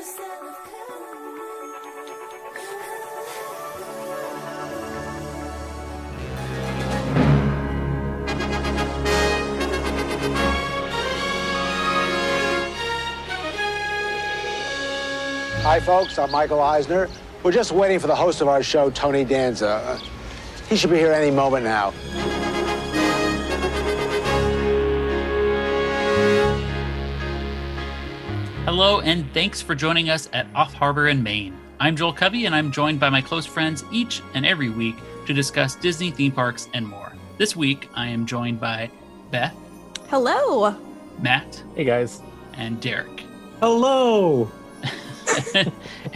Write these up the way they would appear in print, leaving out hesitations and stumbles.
Hi, folks. I'm Michael Eisner. We're just waiting for the host of our show, Tony Danza. He should be here any moment now. Hello, and thanks for joining us at Off Harbor in Maine. I'm Joel Covey, and I'm joined by my close friends each and every week to discuss Disney theme parks and more. This week, I am joined by Beth. Hello. Matt. Hey, guys. And Derick. Hello.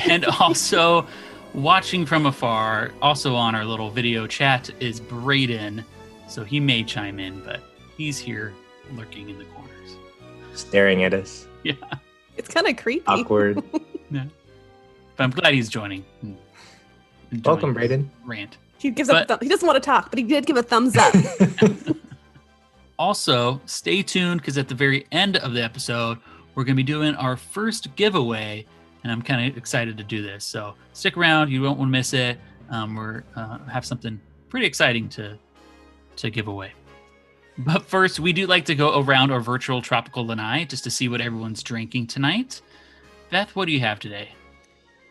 And also watching from afar, also on our little video chat, is Braden. So he may chime in, but he's here lurking in the corners. Staring at us. Yeah. It's kind of creepy. Awkward. Yeah. But I'm glad he's joining. Welcome, Braden. Rant. He doesn't want to talk, but he did give a thumbs up. Also, stay tuned because at the very end of the episode, we're going to be doing our first giveaway, and I'm kind of excited to do this. So stick around; you won't want to miss it. We're have something pretty exciting to give away. But first, we do like to go around our virtual tropical lanai just to see what everyone's drinking tonight. Beth, what do you have today?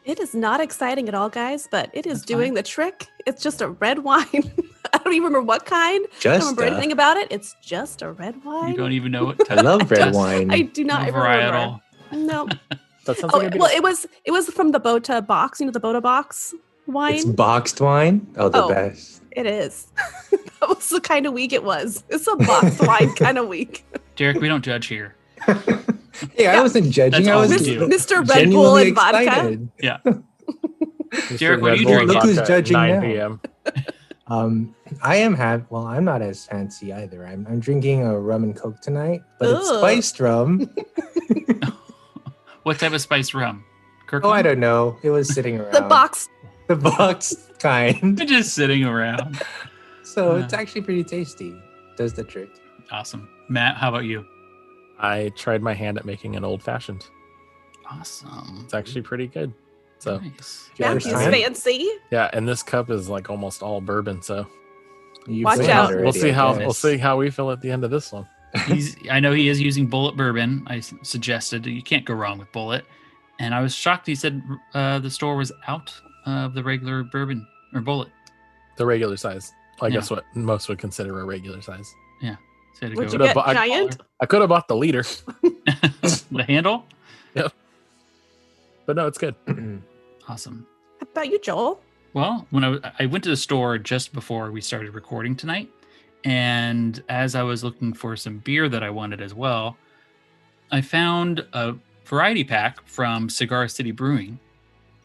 It is not exciting at all, guys, but it is doing the trick. It's just a red wine. I don't even remember what kind. I don't remember anything about it. It's just a red wine. You don't even know what type. I love red wine. I do not even remember. No. That sounds well, it was from the Bota box. You know the Bota box wine? It's boxed wine? Oh, the best. It is. That was the kind of week it was. It's a boxed wine kind of week. Derick, we don't judge here. Hey, I wasn't judging. I was Mr. Red Bull and vodka. Yeah. Derick, what are you drinking? Look who's judging 9 now. p.m. I'm not as fancy either. I'm drinking a rum and coke tonight, but it's spiced rum. What type of spiced rum? Kirkland? Oh, I don't know. It was sitting around. The boxed kind. Just sitting around. So it's actually pretty tasty. Does the trick. Awesome. Matt, how about you? I tried my hand at making an old fashioned. Awesome. It's actually pretty good. So nice. Matthew's fancy. Yeah, and this cup is like almost all bourbon. So watch out. We'll see how we feel at the end of this one. I know he is using Bullet bourbon. I suggested you can't go wrong with Bullet, and I was shocked. He said the store was out of the regular bourbon or Bullet. The regular size. I guess what most would consider a regular size. Yeah. So would you get giant? I could have bought the liter. The handle? Yep. But no, it's good. Awesome. How about you, Joel? Well, when I went to the store just before we started recording tonight, and as I was looking for some beer that I wanted as well, I found a variety pack from Cigar City Brewing.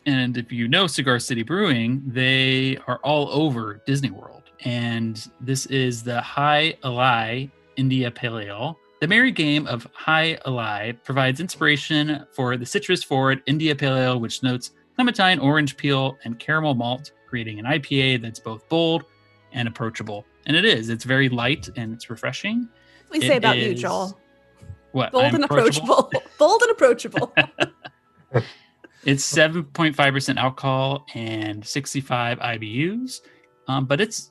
And if you know Cigar City Brewing, they are all over Disney World. And this is the High Alai India Pale Ale. The merry game of High Alai provides inspiration for the citrus-forward India Pale Ale, which notes clementine, orange peel, and caramel malt, creating an IPA that's both bold and approachable. And it is. It's very light and it's refreshing. What do we say about you, Joel? What? Bold and approachable. Bold and approachable. It's 7.5% alcohol and 65 IBUs, but it's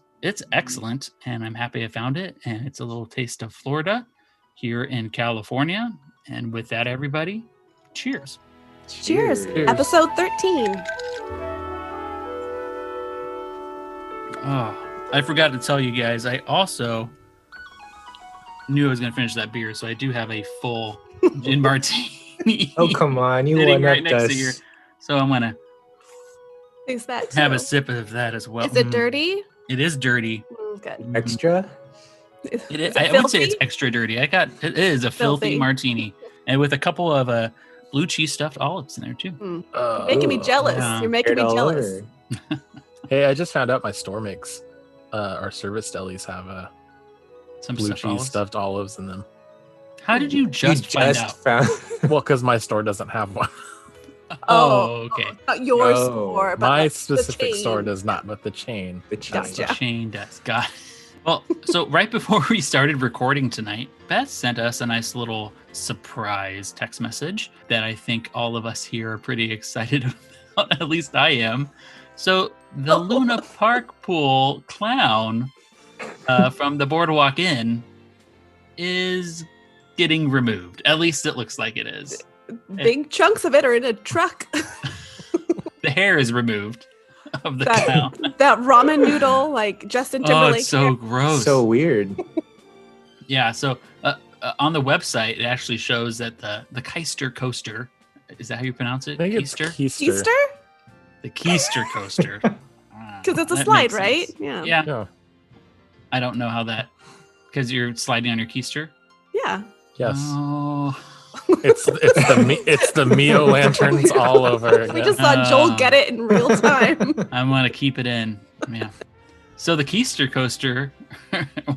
excellent, and I'm happy I found it. And it's a little taste of Florida here in California. And with that, everybody, cheers. Cheers. Episode 13. Oh, I forgot to tell you guys, I also knew I was going to finish that beer, so I do have a full gin martini. Oh, come on. You sitting went right up next to us. here. So I'm going to Is that have a sip of that as well. Is it dirty? It is dirty. Good. Extra? It is. I would say it's extra dirty. It is a filthy martini, and with a couple of blue cheese stuffed olives in there too. You're making me jealous. Yeah. You're making me jealous. Hey, I just found out my store makes our service delis have Some blue stuffed cheese olives? stuffed olives in them. How did you just find out? Well, because my store doesn't have one. Oh, okay. Not your store, but My the specific chain. store does not, but the chain. The chain. Gotcha. Chain does. Got it. Well, so right before we started recording tonight, Beth sent us a nice little surprise text message that I think all of us here are pretty excited about. At least I am. So the Luna Park pool clown from the Boardwalk Inn is getting removed. At least it looks like it is. Big chunks of it are in a truck. The hair is removed of the clown. That ramen noodle, like Justin Timberlake. Oh, it's so gross. So weird. Yeah, so on the website, it actually shows that the Keister coaster, is that how you pronounce it? I think it's Keister? Easter? The Keister coaster. Because it's a That slide, makes right? sense. Yeah. Yeah. I don't know how that, because you're sliding on your keister? Yeah. Yes. Oh. It's the Mio lanterns all over again. We just saw Joel get it in real time. I'm going to keep it in. Yeah. So the Keister coaster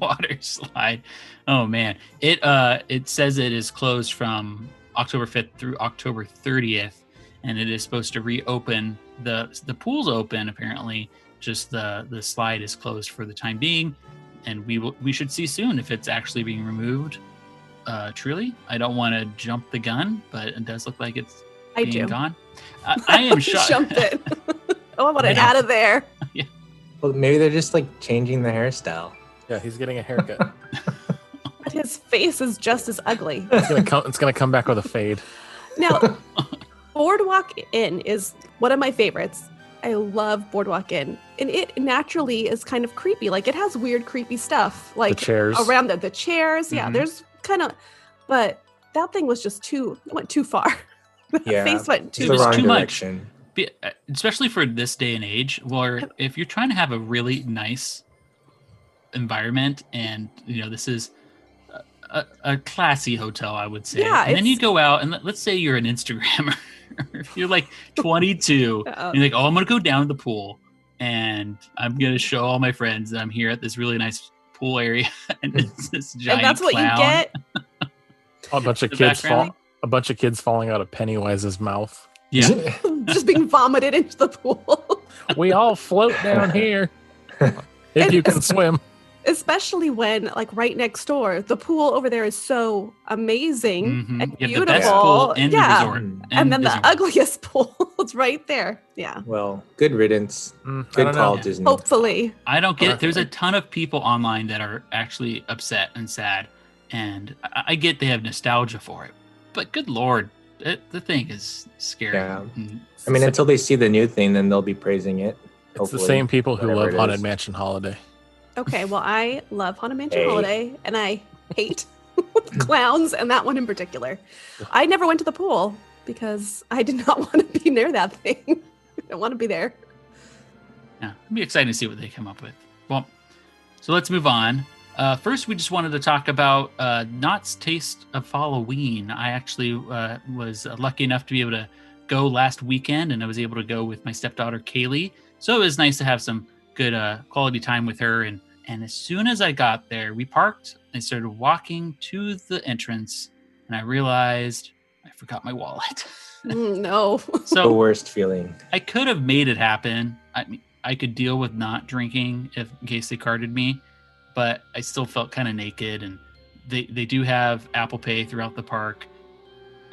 water slide. Oh man. It says it is closed from October 5th through October 30th, and it is supposed to reopen. The pool's open apparently. Just the slide is closed for the time being, and we should see soon if it's actually being removed. Truly, I don't want to jump the gun, but it does look like it's being gone. I am shocked. Jump it. Oh, I want it out of there. Yeah. Well, maybe they're just like changing the hairstyle. Yeah, he's getting a haircut. But his face is just as ugly. It's gonna come back with a fade. Now, Boardwalk Inn is one of my favorites. I love Boardwalk Inn, and it naturally is kind of creepy. Like it has weird, creepy stuff, like The chairs. around the chairs. Yeah, Mhm. there's kind of, but that thing was just it went too far. Yeah, Face went it's too the wrong too much. direction. Especially for this day and age, where if you're trying to have a really nice environment, and this is a classy hotel, I would say. Yeah, and then you it's- go out and let's say you're an Instagrammer. If you're like 22, and you're like, oh, I'm gonna go down to the pool and I'm gonna show all my friends that I'm here at this really nice pool area, and it's this giant And that's what clown. you get. A bunch of The kids background. a bunch of kids falling out of Pennywise's mouth. Yeah. Just being vomited into the pool. We all float down here. If you can swim. Especially when, like, right next door, the pool over there is so amazing Mhm. and You have beautiful. the best pool in the yeah. resort. And then the Disney World. ugliest pool is right there. Yeah. Well, good riddance. I Good don't call, know. Disney. Hopefully. I don't get it. There's a ton of people online that are actually upset and sad, and I get they have nostalgia for it, but good Lord, the thing is scary. Yeah. And I mean, until they see the new thing, then they'll be praising it. It's the hopefully, same people who whatever love it Haunted is. Mansion Holiday. Okay, well, I love Haunted Mansion Hey. Holiday, and I hate clowns, and that one in particular. I never went to the pool because I did not want to be near that thing. I don't want to be there. Yeah, it'll be exciting to see what they come up with. Well, so let's move on. First, we just wanted to talk about Knott's taste of Fall-O-Ween. I actually was lucky enough to be able to go last weekend, and I was able to go with my stepdaughter, Kaylee. So it was nice to have some good quality time with her. And as soon as I got there, we parked. I started walking to the entrance, and I realized I forgot my wallet. No. The So worst feeling. I could have made it happen. I mean, I could deal with not drinking in case they carded me, but I still felt kind of naked. And they do have Apple Pay throughout the park.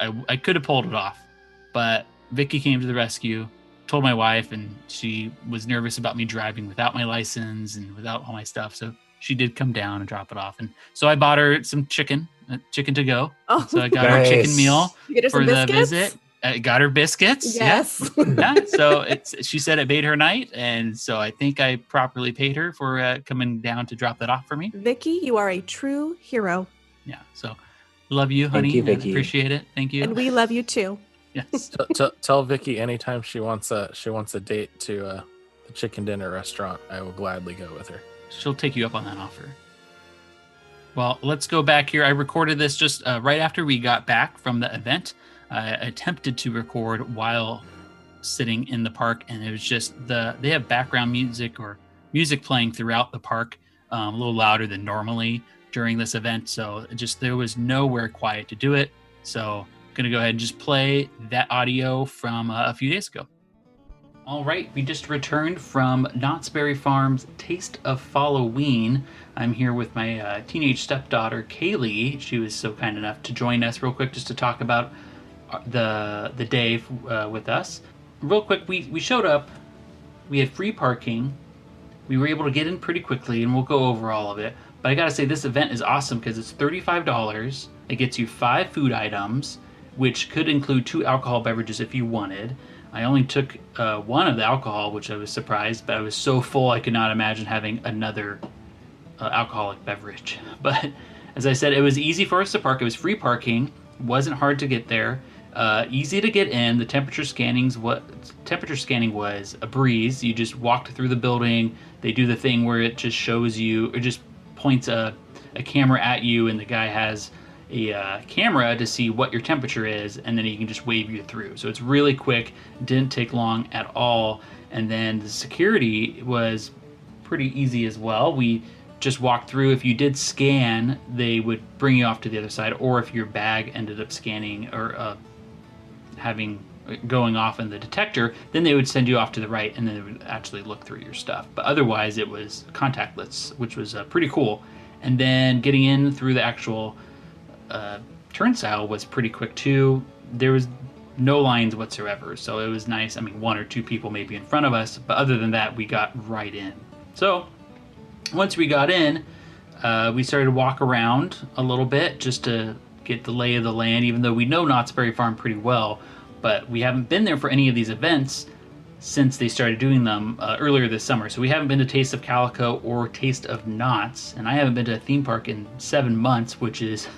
I could have pulled it off, but Vicky came to the rescue, told my wife, and she was nervous about me driving without my license and without all my stuff. So she did come down and drop it off. And so I bought her some chicken to go. Oh, So I got her a chicken Nice. meal you get her for some the biscuits? visit. I got her biscuits. Yes. Yeah. So she said it made her night, and so I think I properly paid her for coming down to drop that off for me. Vicky, you are a true hero, Yeah. So love you, honey. you, and Vicky. appreciate it. Thank you. and we love you too. Yes. Tell Vicky anytime she wants a date to the chicken dinner restaurant, I will gladly go with her. She'll take you up on that offer. Well, let's go back here. I recorded this just right after we got back from the event. I attempted to record while sitting in the park, and it was just they have background music or music playing throughout the park, a little louder than normally during this event. So there was nowhere quiet to do it. So I'm going to go ahead and just play that audio from a few days ago. All right, we just returned from Knott's Berry Farm's Taste of Fall-O-Ween. I'm here with my teenage stepdaughter, Kaylee. She was so kind enough to join us real quick just to talk about the day with us. Real quick, we showed up. We had free parking. We were able to get in pretty quickly, and we'll go over all of it. But I gotta say, this event is awesome because it's $35. It gets you 5 food items, which could include 2 alcohol beverages if you wanted. I only took one of the alcohol, which I was surprised, but I was so full I could not imagine having another alcoholic beverage. But as I said, it was easy for us to park. It was free parking. It wasn't hard to get there. Easy to get in. The temperature scanning was a breeze. You just walked through the building. They do the thing where it just shows you, or just points a camera at you, and the guy has a camera to see what your temperature is, and then he can just wave you through. So it's really quick, didn't take long at all. And then the security was pretty easy as well. We just walked through. If you did scan, they would bring you off to the other side, or if your bag ended up scanning or going off in the detector, then they would send you off to the right, and then they would actually look through your stuff. But otherwise it was contactless, which was pretty cool. And then getting in through the actual turnstile was pretty quick too. There was no lines whatsoever, so it was nice. I mean, 1 or 2 people maybe in front of us, but other than that, we got right in. So once we got in, we started to walk around a little bit just to get the lay of the land, even though we know Knott's Berry Farm pretty well, but we haven't been there for any of these events since they started doing them earlier this summer. So we haven't been to Taste of Calico or Taste of Knott's, and I haven't been to a theme park in 7 months, which is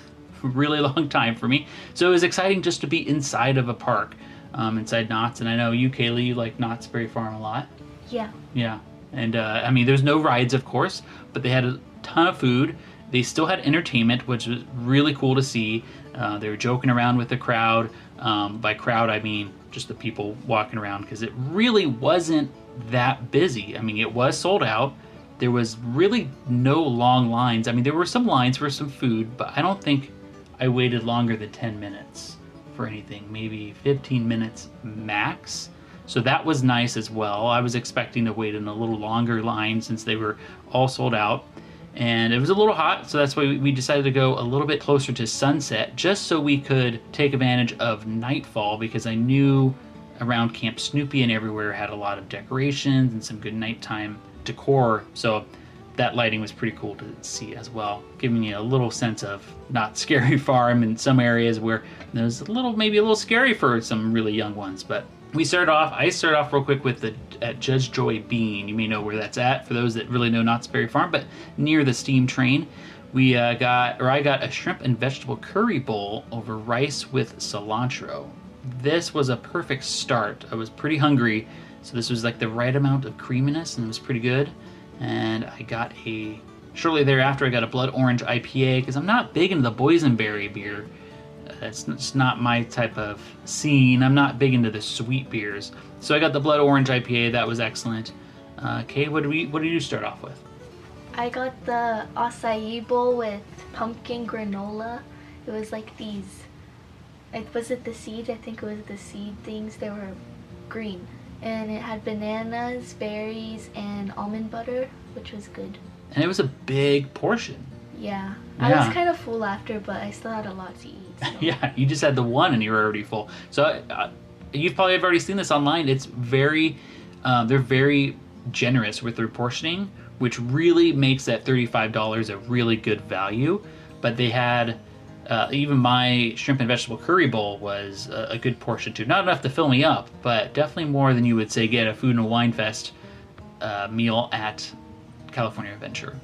really long time for me. So it was exciting just to be inside of a park, inside Knott's. And I know you, Kaylee, you like Knott's Berry Farm a lot. Yeah. Yeah. And I mean, there's no rides, of course, but they had a ton of food. They still had entertainment, which was really cool to see. They were joking around with the crowd. By crowd, I mean just the people walking around, because it really wasn't that busy. I mean, it was sold out. There was really no long lines. I mean, there were some lines for some food, but I don't think I waited longer than 10 minutes for anything, maybe 15 minutes max. So that was nice as well. I was expecting to wait in a little longer line since they were all sold out. And it was a little hot, so that's why we decided to go a little bit closer to sunset, just so we could take advantage of nightfall, because I knew around Camp Snoopy and everywhere had a lot of decorations and some good nighttime decor. So that lighting was pretty cool to see as well, giving you a little sense of Knott's Scary Farm in some areas where it was maybe a little scary for some really young ones. But I started off real quick with at Judge Joy Bean. You may know where that's at for those that really know Knott's Berry Farm, but near the steam train. I got a shrimp and vegetable curry bowl over rice with cilantro. This was a perfect start. I was pretty hungry, so this was like the right amount of creaminess, and it was pretty good. And shortly thereafter, I got a blood orange IPA, because I'm not big into the boysenberry beer. It's not my type of scene. I'm not big into the sweet beers. So I got the blood orange IPA. That was excellent. Kay, what did you start off with? I got the acai bowl with pumpkin granola. It was like these, was it the seeds? I think it was the seed things. They were green. And it had bananas, berries, and almond butter, which was good. And it was a big portion. Yeah. I was kind of full after, but I still had a lot to eat. So. Yeah, you just had the one and you were already full. So you probably have already seen this online. It's they're very generous with their portioning, which really makes that $35 a really good value. But they had, even my shrimp and vegetable curry bowl was a good portion too. Not enough to fill me up, but definitely more than you would say get a Food and Wine Fest meal at California Adventure.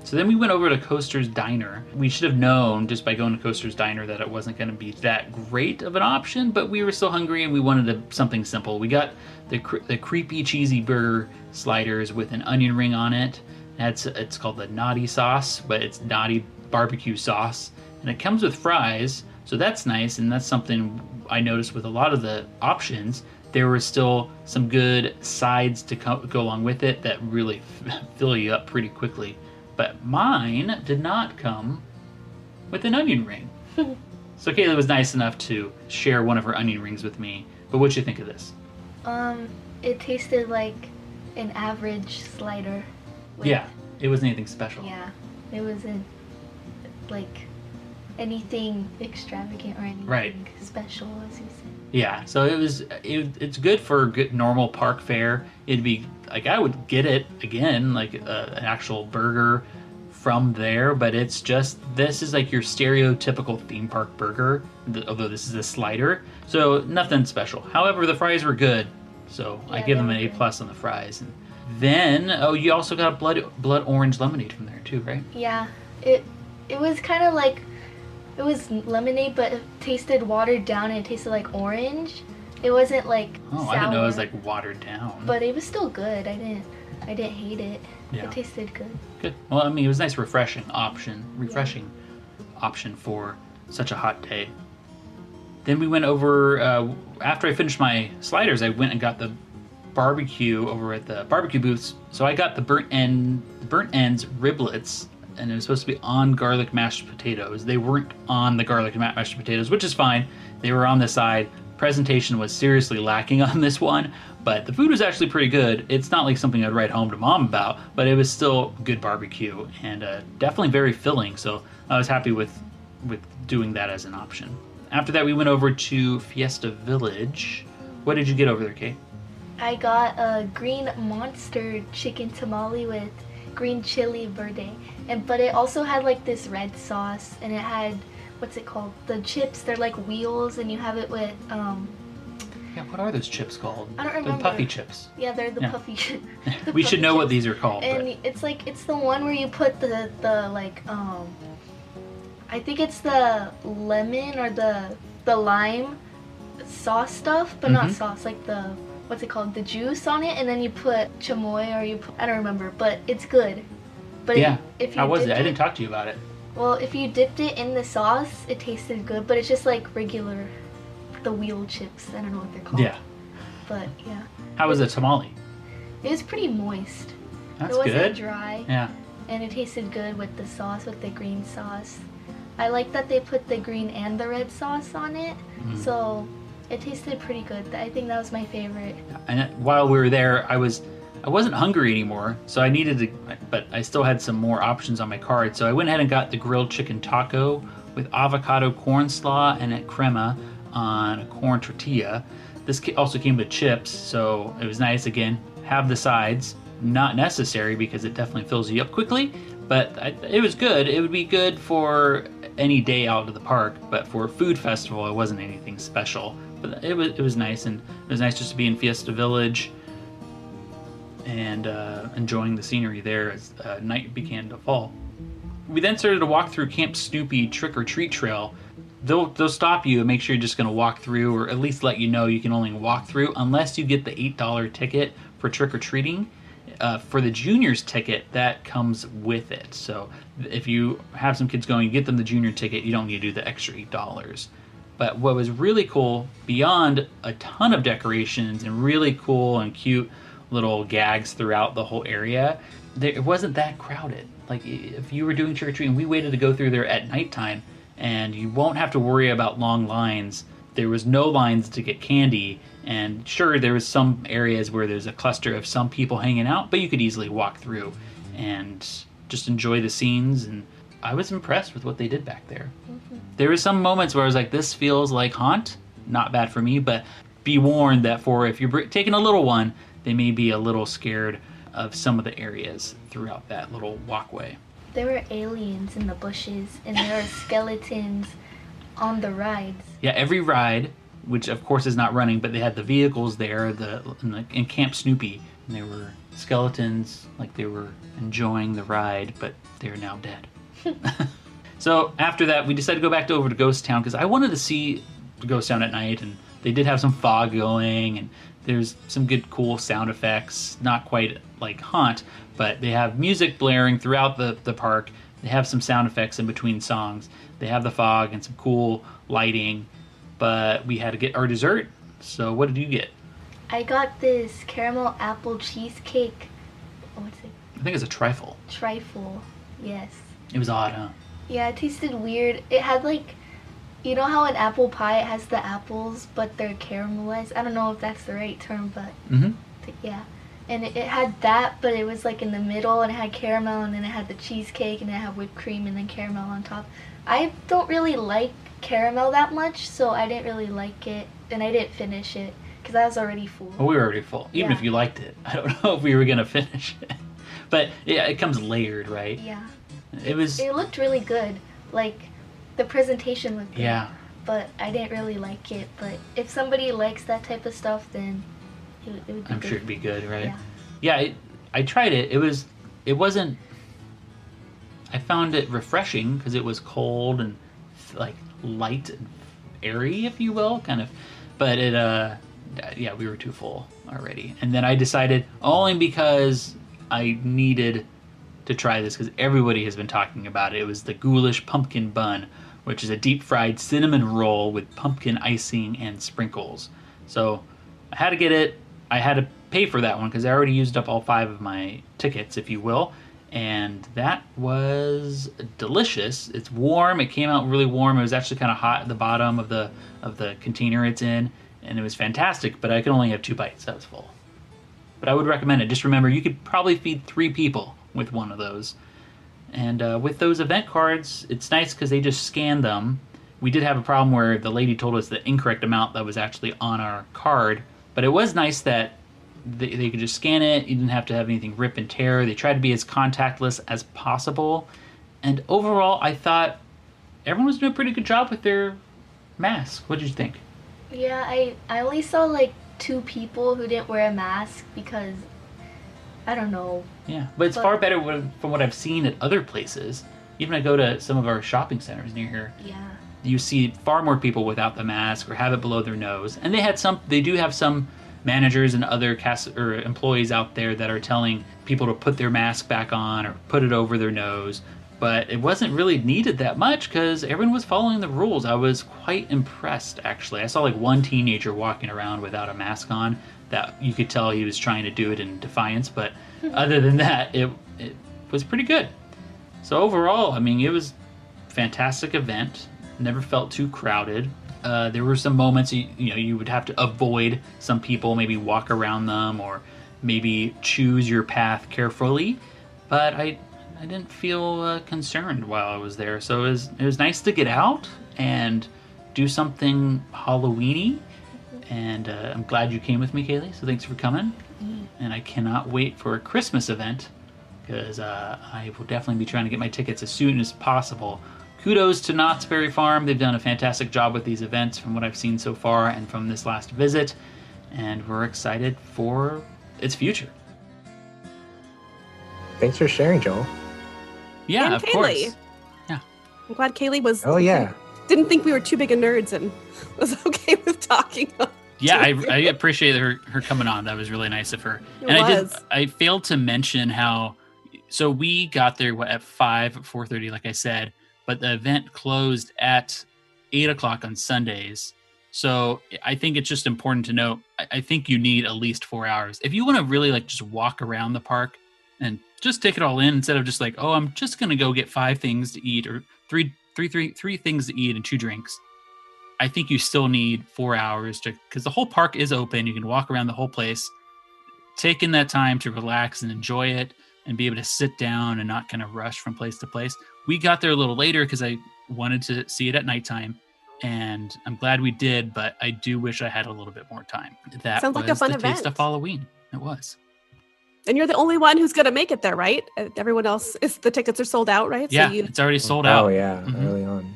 So then we went over to Coaster's Diner. We should have known just by going to Coaster's Diner that it wasn't going to be that great of an option, but we were still hungry and we wanted something simple. We got the creepy cheesy burger sliders with an onion ring on it. It's called the Knotty sauce, but it's Knotty barbecue sauce. And it comes with fries, so that's nice, and that's something I noticed with a lot of the options. There were still some good sides to go along with it that really fill you up pretty quickly. But mine did not come with an onion ring. So Kayla was nice enough to share one of her onion rings with me. But what'd you think of this? it tasted like an average slider. with- Yeah, it wasn't anything special. Yeah, it wasn't like anything extravagant or anything Right. special, as you said. Yeah, so it's good for good normal park fare. It'd be like I would get it again, like an actual burger from there, but it's just this is like your stereotypical theme park burger, although this is a slider, so nothing special. However, the fries were good, so I Yeah, give they them were an A good. plus on the fries. And then you also got blood orange lemonade from there too, right? Yeah, it was kind of like it was lemonade, but it tasted watered down and it tasted like orange. It wasn't like Oh, sour, I didn't know it was like watered down. but it was still good. I didn't hate it. Yeah. It tasted good. Good. Well, I mean, it was a nice, refreshing option for such a hot day. Then we went over after I finished my sliders. I went and got the barbecue over at the barbecue booths. So I got the burnt ends riblets, and it was supposed to be on garlic mashed potatoes. They weren't on the garlic mashed potatoes, which is fine. They were on the side. Presentation was seriously lacking on this one, but the food was actually pretty good. It's not like something I'd write home to mom about, but it was still good barbecue and definitely very filling. So I was happy with doing that as an option. After that, we went over to Fiesta Village. What did you get over there, Kate? I got a green monster chicken tamale with green chili verde, but it also had like this red sauce, and it had what's it called? The chips. They're like wheels, and you have it with Yeah, what are those chips called? I don't The remember. puffy chips. Yeah, they're the Yeah. puffy. We should know what these are called. And it's like it's the one where you put the like I think it's the lemon or the lime sauce stuff, but not Mhm. sauce, like the what's it called? The juice on it, and then you put chamoy or I don't remember, but it's good. But Yeah. if you How was it? dipped I didn't talk to you about it. Well, if you dipped it in the sauce, it tasted good, but it's just like regular the wheel chips. I don't know what they're called. Yeah. But yeah. How was the tamale? It was pretty moist. That's it wasn't good. dry. Yeah. And it tasted good with the sauce, with the green sauce. I like that they put the green and the red sauce on it, so it tasted pretty good. I think that was my favorite. And while we were there, I wasn't hungry anymore, so I needed to, but I still had some more options on my card. So I went ahead and got the grilled chicken taco with avocado corn slaw and a crema on a corn tortilla. This also came with chips, so it was nice. Again, have the sides. Not necessary because it definitely fills you up quickly, but it was good. It would be good for any day out to the park, but for a food festival, it wasn't anything special. But it was nice, and it was nice just to be in Fiesta Village and enjoying the scenery there as night began to fall. We then started to walk through Camp Snoopy Trick-or-Treat Trail. They'll stop you and make sure you're just going to walk through, or at least let you know you can only walk through unless you get the $8 ticket for trick-or-treating. For the juniors ticket, that comes with it. So if you have some kids going, you get them the junior ticket, you don't need to do the extra $8. But what was really cool, beyond a ton of decorations and really cool and cute little gags throughout the whole area, it wasn't that crowded. Like if you were doing trick-or-treating, we waited to go through there at nighttime, and you won't have to worry about long lines. There was no lines to get candy, and sure, there was some areas where there's a cluster of some people hanging out, but you could easily walk through and just enjoy the scenes. And I was impressed with what they did back there. There were some moments where I was like, this feels like Haunt. Not bad for me, but be warned that if you're taking a little one, they may be a little scared of some of the areas throughout that little walkway. There were aliens in the bushes, and there are skeletons on the rides. Yeah, every ride, which of course is not running, but they had the vehicles there, in Camp Snoopy, and there were skeletons, like they were enjoying the ride, but they're now dead. So after that, we decided to go back over to Ghost Town because I wanted to see Ghost Town at night, and they did have some fog going, and there's some good, cool sound effects. Not quite like Haunt, but they have music blaring throughout the park. They have some sound effects in between songs. They have the fog and some cool lighting, but we had to get our dessert. So what did you get? I got this caramel apple cheesecake. What's it? I think it's a trifle. Trifle. Yes. It was odd, huh? Yeah, it tasted weird. It had like, you know how an apple pie, it has the apples, but they're caramelized? I don't know if that's the right term, but Mm-hmm. Yeah. And it had that, but it was like in the middle, and it had caramel, and then it had the cheesecake, and then it had whipped cream, and then caramel on top. I don't really like caramel that much, so I didn't really like it, and I didn't finish it because I was already full. Well, we were already full. Even if you liked it, I don't know if we were gonna finish it. But yeah, it comes layered, right? Yeah. It looked really good. Like the presentation looked good. Yeah. But I didn't really like it. But if somebody likes that type of stuff, then it would be I'm good. sure it'd be good, right? Yeah. Yeah, I tried it. It wasn't. I found it refreshing because it was cold and like light and airy, if you will, kind of. But yeah, we were too full already. And then I decided, only because I needed to try this because everybody has been talking about it. It was the Ghoulish Pumpkin Bun, which is a deep fried cinnamon roll with pumpkin icing and sprinkles. So I had to get it. I had to pay for that one because I already used up all 5 of my tickets, if you will. And that was delicious. It's warm. It came out really warm. It was actually kind of hot at the bottom of the container it's in, and it was fantastic. But I could only have 2 bites. That was full. But I would recommend it. Just remember, you could probably feed 3 people with one of those. And with those event cards, it's nice because they just scan them. We did have a problem where the lady told us the incorrect amount that was actually on our card. But it was nice that they could just scan it. You didn't have to have anything rip and tear. They tried to be as contactless as possible. And overall, I thought everyone was doing a pretty good job with their mask. What did you think? Yeah, I only saw like 2 people who didn't wear a mask because, I don't know. Yeah, but it's far better from what I've seen at other places. Even I go to some of our shopping centers near here. Yeah. You see far more people without the mask or have it below their nose. And they do have some managers and other employees out there that are telling people to put their mask back on or put it over their nose. But it wasn't really needed that much because everyone was following the rules. I was quite impressed, actually. I saw like one teenager walking around without a mask on that you could tell he was trying to do it in defiance. But other than that, it was pretty good. So overall, I mean, it was a fantastic event. Never felt too crowded. There were some moments you would have to avoid some people, maybe walk around them or maybe choose your path carefully. But I didn't feel concerned while I was there. So it was nice to get out and do something Halloween-y. And I'm glad you came with me, Kaylee. So thanks for coming. And I cannot wait for a Christmas event because I will definitely be trying to get my tickets as soon as possible. Kudos to Knott's Berry Farm. They've done a fantastic job with these events from what I've seen so far and from this last visit. And we're excited for its future. Thanks for sharing, Joel. Yeah, and of Kaylee. course. Yeah. I'm glad Kaylee was. Oh, yeah. Didn't think we were too big of nerds and was okay with talking. Yeah, I appreciate her coming on. That was really nice of her. I failed to mention how. So we got there at 4:30, like I said, but the event closed at 8:00 on Sundays. So I think it's just important to note. I think you need at least 4 hours if you want to really like just walk around the park and just take it all in instead of just like, oh, I'm just gonna go get 5 things to eat or three things to eat and 2 drinks. I think you still need 4 hours because the whole park is open. You can walk around the whole place, take in that time to relax and enjoy it and be able to sit down and not kind of rush from place to place. We got there a little later because I wanted to see it at nighttime, and I'm glad we did, but I do wish I had a little bit more time. That sounds like a fun the event. Taste of Fall-O-Ween. It was. And you're the only one who's going to make it there, right? Everyone else, the tickets are sold out, right? Yeah, So it's already sold out. Oh, yeah, Mhm. early on.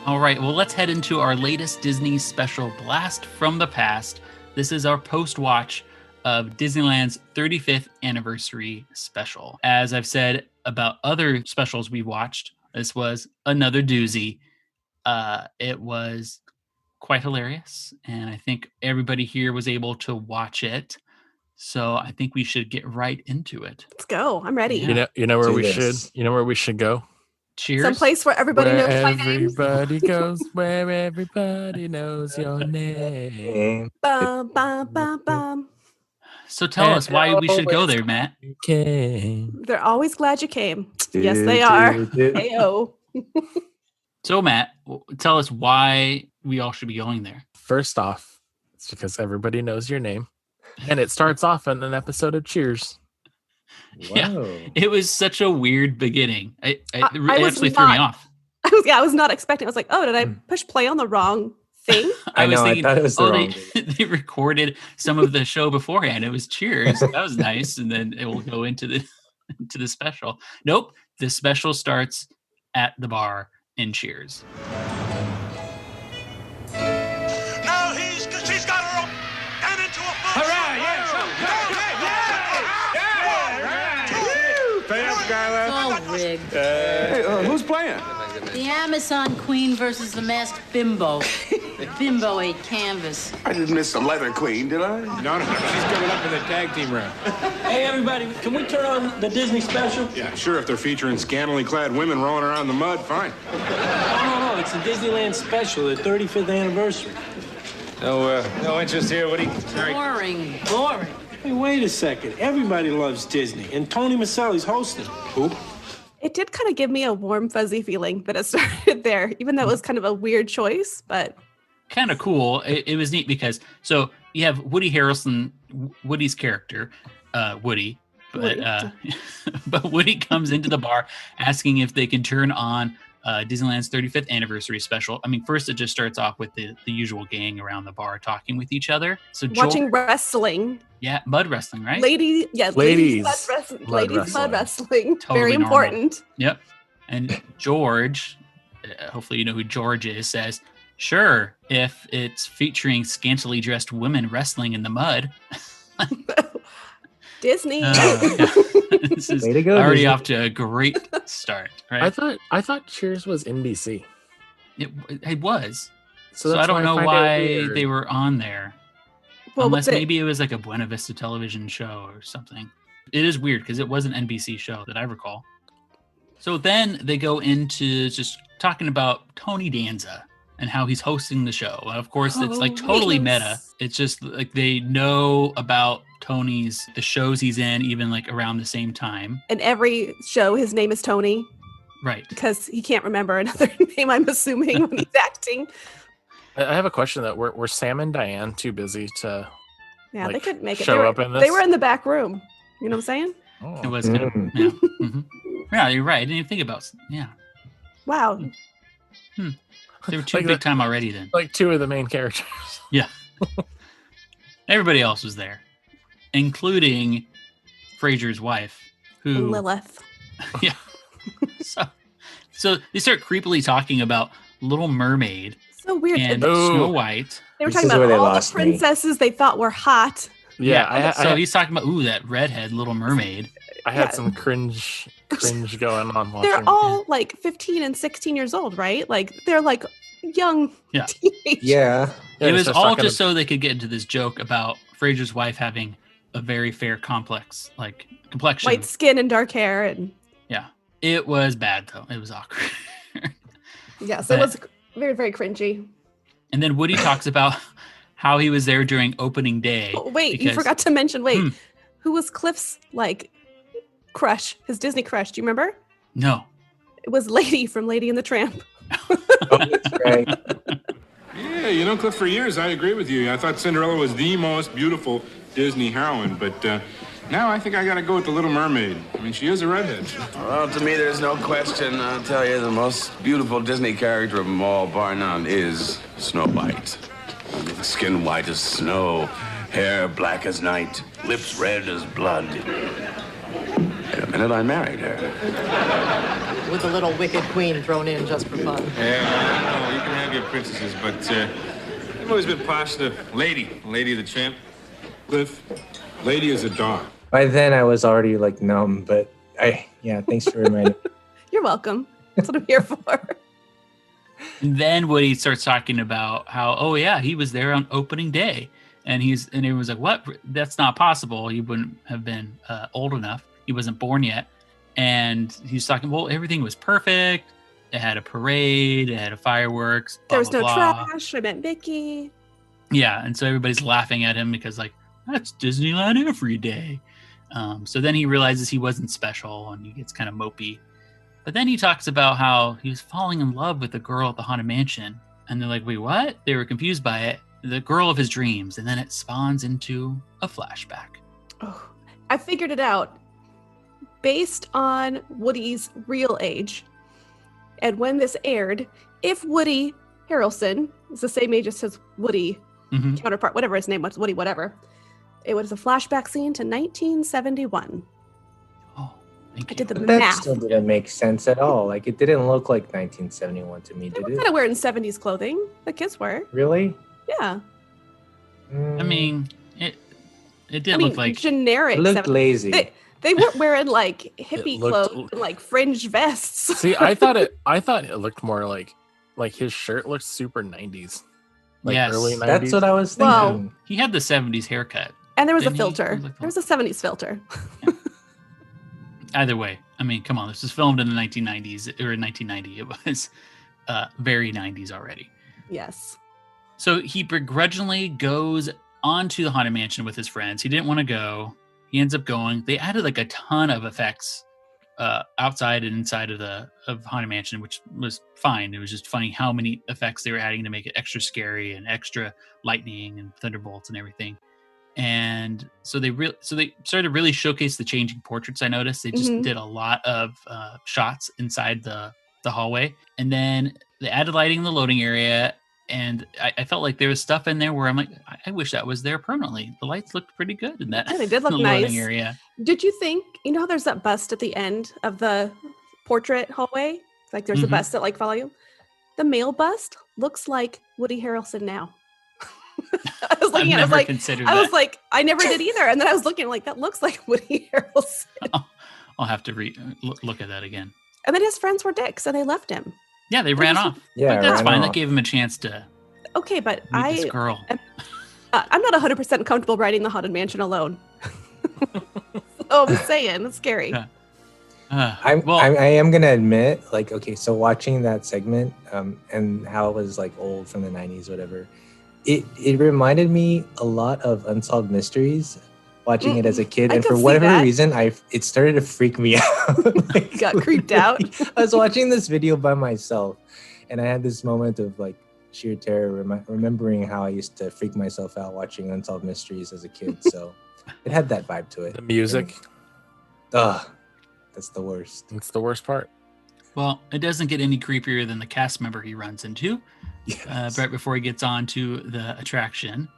All right, well, let's head into our latest Disney special, Blast from the Past. This is our post-watch of Disneyland's 35th anniversary special. As I've said about other specials we watched, this was another doozy. It was quite hilarious, and I think everybody here was able to watch it. So I think we should get right into it. let's go. I'm ready. Yeah. You know where Do we this. should. You know where we should go. Cheers. Someplace where everybody knows my name. Everybody goes. Where everybody knows your name. Bum, bum, bum, bum. So tell us why we should go there, Matt. You came. They're always glad you came. Yes, they are. Heyo. So, Matt, tell us why we all should be going there. First off, it's because everybody knows your name. And it starts off in an episode of Cheers. Yeah, Whoa. it was such a weird beginning. It was actually threw me not- off. I was not expecting. I was like, oh, did I push play on the wrong thing? I was know, thinking, I thought it was the wrong they recorded some of the show beforehand. It was Cheers. That was nice. And then it will go into the special. Nope. The special starts at the bar in Cheers. Now she's got her own and into a full All rigged. Who's playing? The Amazon Queen versus the masked bimbo. Bimbo ate canvas. I didn't miss the leather queen, did I? No. She's coming up in the tag team round. Hey, everybody, can we turn on the Disney special? Yeah, sure. If they're featuring scantily clad women rolling around the mud, fine. No. It's the Disneyland special, the 35th anniversary. No interest here, Woody. Sorry. Boring. Hey, wait a second. Everybody loves Disney, and Tony Maselli's hosting. Who? It did kind of give me a warm, fuzzy feeling that it started there, even though it was kind of a weird choice, but Kind of cool. It was neat because so you have Woody Harrelson, Woody's character, Woody, but but Woody comes into the bar asking if they can turn on Disneyland's 35th anniversary special. I mean, first it just starts off with the usual gang around the bar talking with each other. So watching wrestling. Yeah, mud wrestling, right? Ladies mud wrestling. Totally Very normal. important. Yep. And George, hopefully you know who George is, says, sure, if it's featuring scantily dressed women wrestling in the mud. Disney. This is Way to go, already Disney. off to a great start, right? I thought Cheers was NBC. It was. So that's I don't know find it why weird. they were on there. Well, Unless but maybe it was like a Buena Vista television show or something. It is weird because it was an NBC show that I recall. So then they go into just talking about Tony Danza and how he's hosting the show. And of course, it's like totally meta. It's just like they know about the shows he's in, even like around the same time. in every show, his name is Tony Right. because he can't remember another name, I'm assuming, when he's acting. I have a question that were Sam and Diane too busy to Yeah, they like, couldn't make it. show They were, up in this? they were in the back room. You know what I'm saying? It was kind of, yeah. Mhm. Yeah, you're right. I didn't even think about yeah. Wow. They were too Like big the- time already then. like two of the main characters. Yeah. Everybody else was there, including Fraser's wife, who Lilith. yeah. So they start creepily talking about Little Mermaid So weird. and They Snow White. were This talking is where about they all the lost me. princesses they thought were hot. Yeah, So he's talking about that redhead Little Mermaid. I had yeah. some cringe going on watching. They're all like 15 and 16 years old, right? Like they're like young Yeah. teenagers. Yeah. It was all just so they could get into this joke about Fraser's wife having a very fair complexion. White skin and dark hair. And Yeah. It was bad though. It was awkward. yes, it was very, very cringy. And then Woody talks about how he was there during opening day. Oh, wait, you because- forgot to mention, who was Cliff's like crush, his Disney crush? Do you remember? No. It was Lady from Lady and the Tramp. Right. Yeah, Cliff, for years I agree with you. I thought Cinderella was the most beautiful Disney heroine, but now I think I gotta go with the Little Mermaid. I mean, she is a redhead. Well, to me, there's no question. I'll tell you, the most beautiful Disney character of them all, bar none, is Snow White. Skin white as snow, hair black as night, lips red as blood. In a minute, I married her. With a little wicked queen thrown in just for fun. Yeah, you can have your princesses, but I've always been partial to Lady the Tramp. Cliff, Lady is a dog. By then I was already like numb, but thanks for reminding me. You're welcome. That's what I'm here for. And then Woody starts talking about how, he was there on opening day. And everyone's like, what? That's not possible. He wouldn't have been old enough. He wasn't born yet. And he's talking, well, everything was perfect. It had a parade. It had a fireworks. Blah, There was blah, no blah. trash. I met Mickey. Yeah. And so everybody's laughing at him because that's Disneyland every day. So then he realizes he wasn't special and he gets kind of mopey. But then he talks about how he was falling in love with the girl at the Haunted Mansion. And they're like, wait, what? They were confused by it. The girl of his dreams. And then it spawns into a flashback. Oh, I figured it out. Based on Woody's real age. And when this aired, if Woody Harrelson is the same age as his Woody counterpart, whatever his name was, Woody whatever, it was a flashback scene to 1971. Oh, thank you. I did the That math. still didn't make sense at all. Like, it didn't look like 1971 to me, They did were it? kind of wearing 70s clothing. The kids were. Really? Yeah. I mean, it didn't look like... generic. It looked 70s. lazy. They weren't wearing like hippie looked- clothes and like fringe vests. See, I thought it looked more like his shirt looked super 90s. Like Yes. early 90s. That's what I was thinking. Well, He had the 70s haircut. and there was a Didn't he? filter. He looked There was a 70s filter. Either way, I mean, come on. This was filmed in the 1990s, or in 1990. It was very 90s already. Yes. So he begrudgingly goes onto the Haunted Mansion with his friends. He didn't want to go. He ends up going. They added like a ton of effects outside and inside of Haunted Mansion, which was fine. It was just funny how many effects they were adding to make it extra scary and extra lightning and thunderbolts and everything. And so they started to really showcase the changing portraits. I noticed they just did a lot of shots inside the hallway, and then they added lighting in the loading area. And I felt like there was stuff in there where I'm like, I wish that was there permanently. The lights looked pretty good in that. Yeah, they did look the nice. loading area. Did you think, you know how there's that bust at the end of the portrait hallway? Like there's a bust that like follow you? The male bust looks like Woody Harrelson now. I was looking at it, I was like, considered I was that. like, I never did either. And then I was looking like, that looks like Woody Harrelson. I'll have to look at that again. And then his friends were dicks and they left him. Yeah, they ran off. Yeah, But that's ran fine. off. That gave him a chance to Okay, but meet this girl. I'm not 100% comfortable riding the Haunted Mansion alone. So I'm saying, it's scary. I am gonna admit, like, okay, so watching that segment, and how it was like old from the 90s, whatever, it reminded me a lot of Unsolved Mysteries. Watching it as a kid, I and could for see whatever that. reason, it started to freak me out. Like, Got creeped out. I was watching this video by myself, and I had this moment of like sheer terror, remembering how I used to freak myself out watching Unsolved Mysteries as a kid. So it had that vibe to it. The music. That's the worst. It's the worst part. Well, it doesn't get any creepier than the cast member he runs into right before he gets on to the attraction.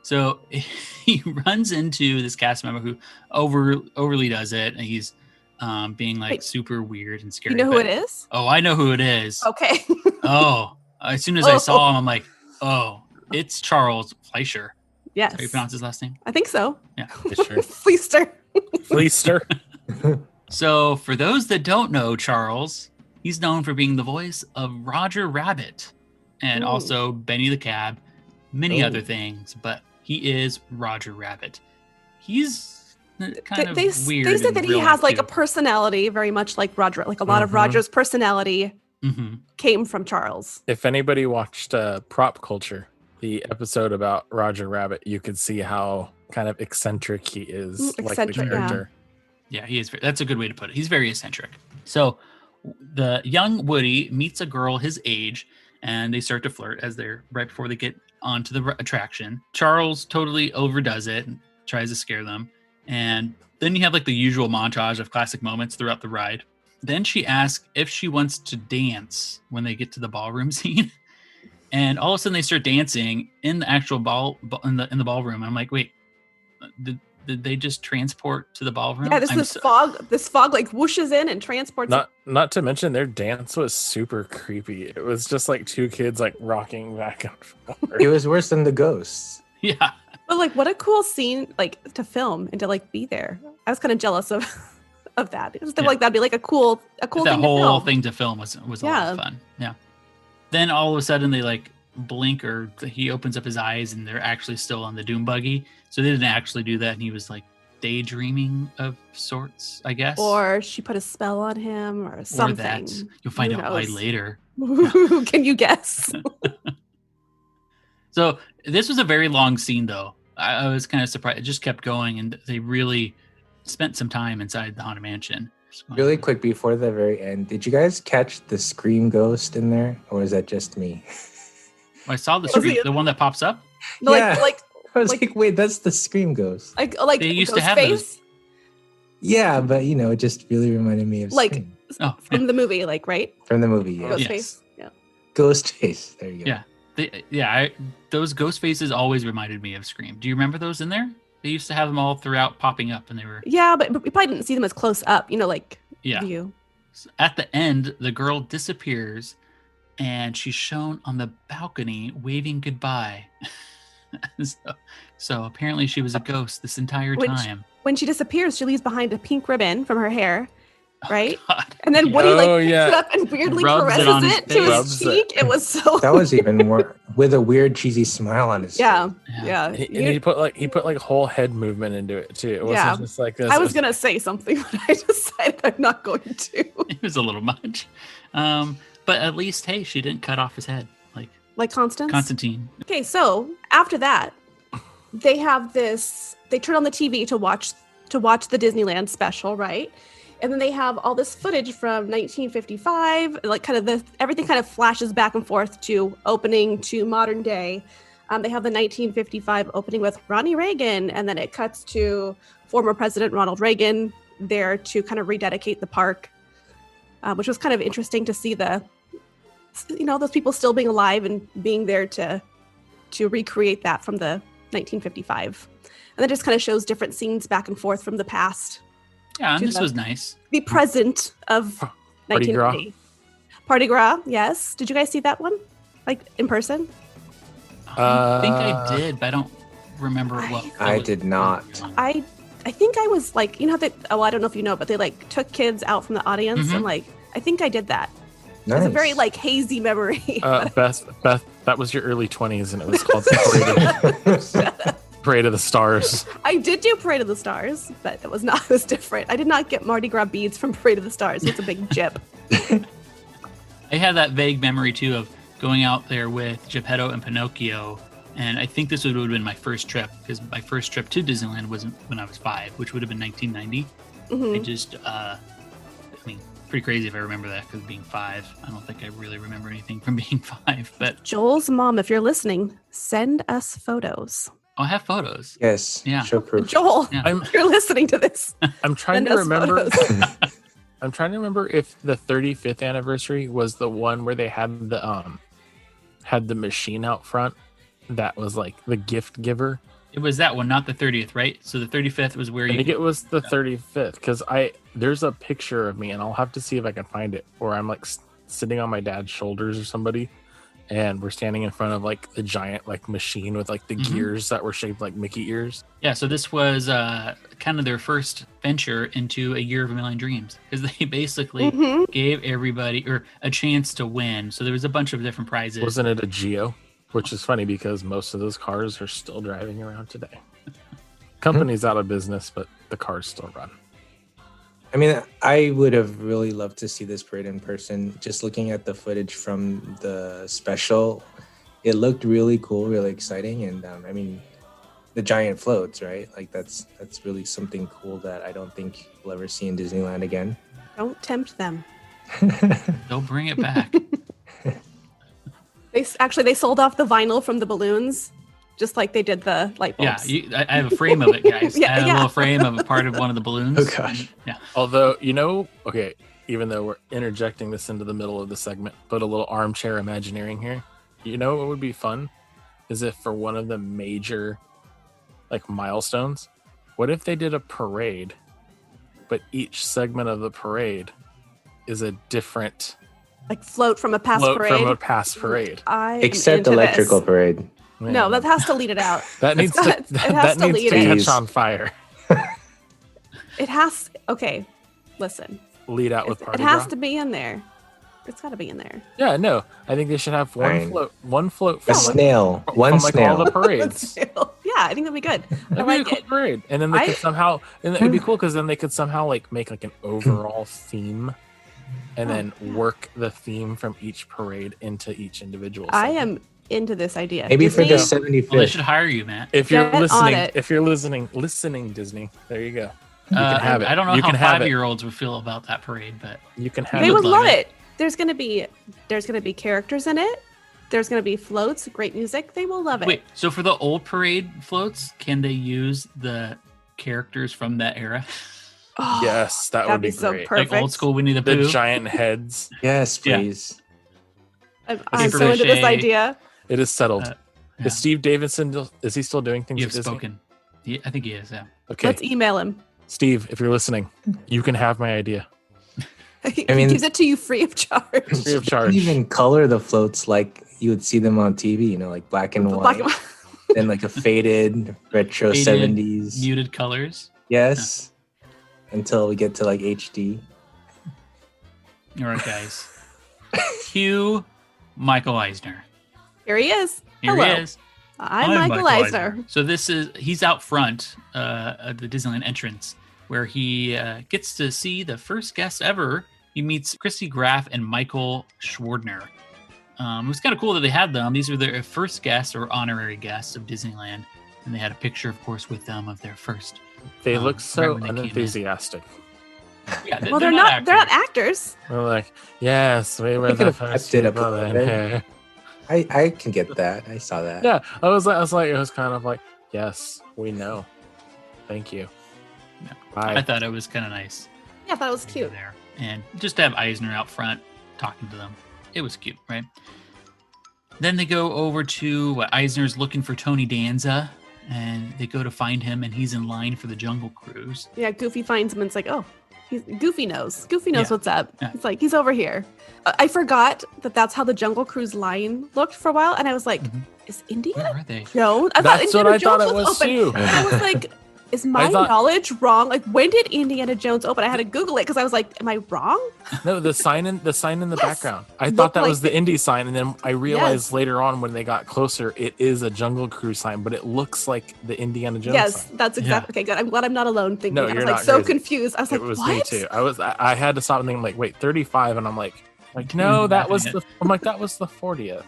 So he runs into this cast member who overly does it, and he's being like super weird and scary. You know who it is? Oh, I know who it is. Okay. As soon as I saw him, I'm like, oh, it's Charles Fleischer. Yes. How do you pronounce his last name? I think so. Yeah. Fleester. Fleester. So for those that don't know Charles, he's known for being the voice of Roger Rabbit and Ooh. also Benny the Cab, many other things, but he is Roger Rabbit. He's kind of weird. They said in that he real has life, like too. a personality very much like Roger. Like a lot of Roger's personality came from Charles. If anybody watched Prop Culture, the episode about Roger Rabbit, you could see how kind of eccentric he is, like the character. Yeah, he is. That's a good way to put it. He's very eccentric. So the young Woody meets a girl his age, and they start to flirt as they're right before they get onto the attraction. Charles totally overdoes it and tries to scare them. And then you have like the usual montage of classic moments throughout the ride. Then she asks if she wants to dance when they get to the ballroom scene. And all of a sudden they start dancing in the actual in the ballroom. And I'm like, wait, did they just transport to the ballroom? Yeah, this fog like whooshes in and transports. Not to mention their dance was super creepy. It was just like two kids like rocking back and forth. It was worse than the ghosts. Yeah. But like, what a cool scene like to film and to like be there. I was kind of jealous of that. It was like that'd be like a cool that thing to whole film. thing to film was a lot of fun. Yeah. Then all of a sudden they like blink, or he opens up his eyes and they're actually still on the doom buggy. So they didn't actually do that, and he was like daydreaming of sorts, I guess. Or she put a spell on him or something. Or that. You'll find Who out why knows? later. Can you guess? So this was a very long scene, though. I was kind of surprised. It just kept going, and they really spent some time inside the Haunted Mansion. Really quick before the very end, did you guys catch the Scream ghost in there, or is that just me? I saw the one that pops up. No, Yeah. like I was like, wait, that's the Scream ghost. like They used to Ghost have face? those. Yeah, but it just really reminded me of Like Scream. from the movie, like right? From the movie, yeah. Ghost Yes. face. Yeah. Ghost face. There you go. Yeah. Those ghost faces always reminded me of Scream. Do you remember those in there? They used to have them all throughout popping up, and they were. Yeah, but we probably didn't see them as close up, Yeah. view. At the end, the girl disappears, and she's shown on the balcony waving goodbye. So apparently she was a ghost this entire time. When she disappears, she leaves behind a pink ribbon from her hair, right? God. And then Woody picks yeah. it up and weirdly Rubs it on caresses his it to his Rubs it. cheek. It was so. That was even more with a weird cheesy smile on his Yeah, face. yeah. He put like whole head movement into it too. It wasn't just like this. I was gonna say something, but I decided I'm not going to. It was a little much. But at least, hey, she didn't cut off his head Like Constance? Constantine. Okay, so after that, they have this. They turn on the TV to watch the Disneyland special, right? And then they have all this footage from 1955, like everything kind of flashes back and forth to opening to modern day. They have the 1955 opening with Ronnie Reagan, and then it cuts to former President Ronald Reagan there to kind of rededicate the park, which was kind of interesting to see those people still being alive and being there to recreate that from the 1955. And that just kind of shows different scenes back and forth from the past. Yeah, and this was nice. The present of Mardi Gras. 1950. Party Gras, yes. Did you guys see that one? Like in person? I think I did, but I don't remember what. I did not. I think I was like, I don't know if you know, but they like took kids out from the audience and like, I think I did that. Nice. It's a very like hazy memory. Beth, that was your early 20s, and it was called Parade of the Stars. I did do Parade of the Stars, but it was different. I did not get Mardi Gras beads from Parade of the Stars. It's a big jip. I had that vague memory too of going out there with Geppetto and Pinocchio, and I think this would have been my first trip, because my first trip to Disneyland was when I was 5, which would have been 1990. Mm-hmm. I just, pretty crazy if I remember that, because being 5, I don't think I really remember anything from being 5. But Joel's mom, if you're listening, send us photos. I have photos. Yes. Yeah. Show proof. Joel, Yeah. if you're listening to this, I'm trying send to us remember. photos. I'm trying to remember if the 35th anniversary was the one where they had the machine out front that was like the gift giver. It was that one, not the 30th, right? So the 35th was where I think it was the 35th, because there's a picture of me, and I'll have to see if I can find it, where I'm like sitting on my dad's shoulders or somebody, and we're standing in front of like the giant like machine with like the gears that were shaped like Mickey ears. Yeah, so this was kind of their first venture into a year of a million dreams, because they basically gave everybody a chance to win. So there was a bunch of different prizes. Wasn't it a Geo? Which is funny because most of those cars are still driving around today. Company's out of business, but the cars still run. I mean, I would have really loved to see this parade in person. Just looking at the footage from the special, it looked really cool, really exciting. And the giant floats, right? Like that's really something cool that I don't think we'll ever see in Disneyland again. Don't tempt them. They'll bring it back. They sold off the vinyl from the balloons, just like they did the light bulbs. Yeah, I have a frame of it, guys. Yeah, I have yeah. a little frame of a part of one of the balloons. Oh, gosh. Yeah. Although, okay, even though we're interjecting this into the middle of the segment, but a little armchair imagineering here. What would be fun is if for one of the major like milestones, what if they did a parade, but each segment of the parade is a different Like float from a past parade. Except electrical parade. No, that has to lead it out. That needs to catch on fire. It has. Okay, listen. Lead out with party. It has Gras? to be in there. It's got to be in there. Yeah, no. I think they should have one float. A snail. One snail. All the parades. Yeah, I think that'd be good. That'd be a cool parade, and then they could somehow. And it'd be cool because then they could somehow like make like an overall theme. And then work the theme from each parade into each individual segment. I am into this idea. Maybe Disney, for the 75th. Well, they should hire you, Matt. If you're Get on listening, it. listening, Disney, there you go. have it. I don't know You how can have it. 5-year-olds would feel about that parade, but You can have They it. would love it. There's gonna be characters in it. There's gonna be floats, great music. They will love it. wait. So for the old parade floats, can they use the characters from that era? Oh, Yes, that that'd would be so great. perfect. Like old school Winnie the The Pooh. giant heads. Yes, Yeah. please. I'm Paper so into this mache. idea. It is settled. Yeah. Is Steve Davidson, is he still doing things You at have Disney? spoken. Yeah, I think he is. Yeah. Okay. Let's email him. Steve, if you're listening, you can have my idea. He I mean- gives it to you free of charge. Free of You can charge. even color the floats like you would see them on TV, you know, like black and Black white. and white. Then like a faded retro Faded, 70s. muted colors. Yes. Until we get to like HD. All right, guys. Cue Michael Eisner. Here he is. Here Hello. he is. I'm Michael Eisner. So he's out front at the Disneyland entrance where he gets to see the first guest ever. He meets Christy Graff and Michael Schwardner. It was kind of cool that they had them. These were their first guests or honorary guests of Disneyland. And they had a picture, of course, with them of their first. They look right so when they came in. unenthusiastic. Yeah, Well, they're not actors. They're like, yes, we were could the have first hyped it up a people little in bit. here. I can get that. I saw that. Yeah, I was kind of like, yes, we know. Thank you. Yeah. Bye. I thought it was kind of nice. Yeah, I thought it was cute. There. And just to have Eisner out front talking to them. It was cute, right? Then they go over to Eisner's looking for Tony Danza, and they go to find him, and he's in line for the Jungle Cruise. Yeah, Goofy finds him and it's like, oh, Goofy knows. Goofy knows Yeah. what's up. Yeah. He's like, he's over here. I forgot that's how the Jungle Cruise line looked for a while, and I was like, is Where Indiana are they? Jones? I That's thought what Indiana I thought Jones it was open. too. And I was like, is my thought- knowledge wrong? Like, when did Indiana Jones open? I had to Google it because I was like, am I wrong? No, the sign in the Yes. background. I Looked thought that like was the indie sign, and then I realized Yes. later on when they got closer, it is a Jungle Cruise sign, but it looks like the Indiana Jones Yes, sign. that's exactly okay. Good. I'm glad I'm not alone thinking. No, I was you're like not so crazy. confused. I was like, It was what? me too. I had to stop and think like, wait, 35, and I'm like no, that was the. I'm like that was the 40th.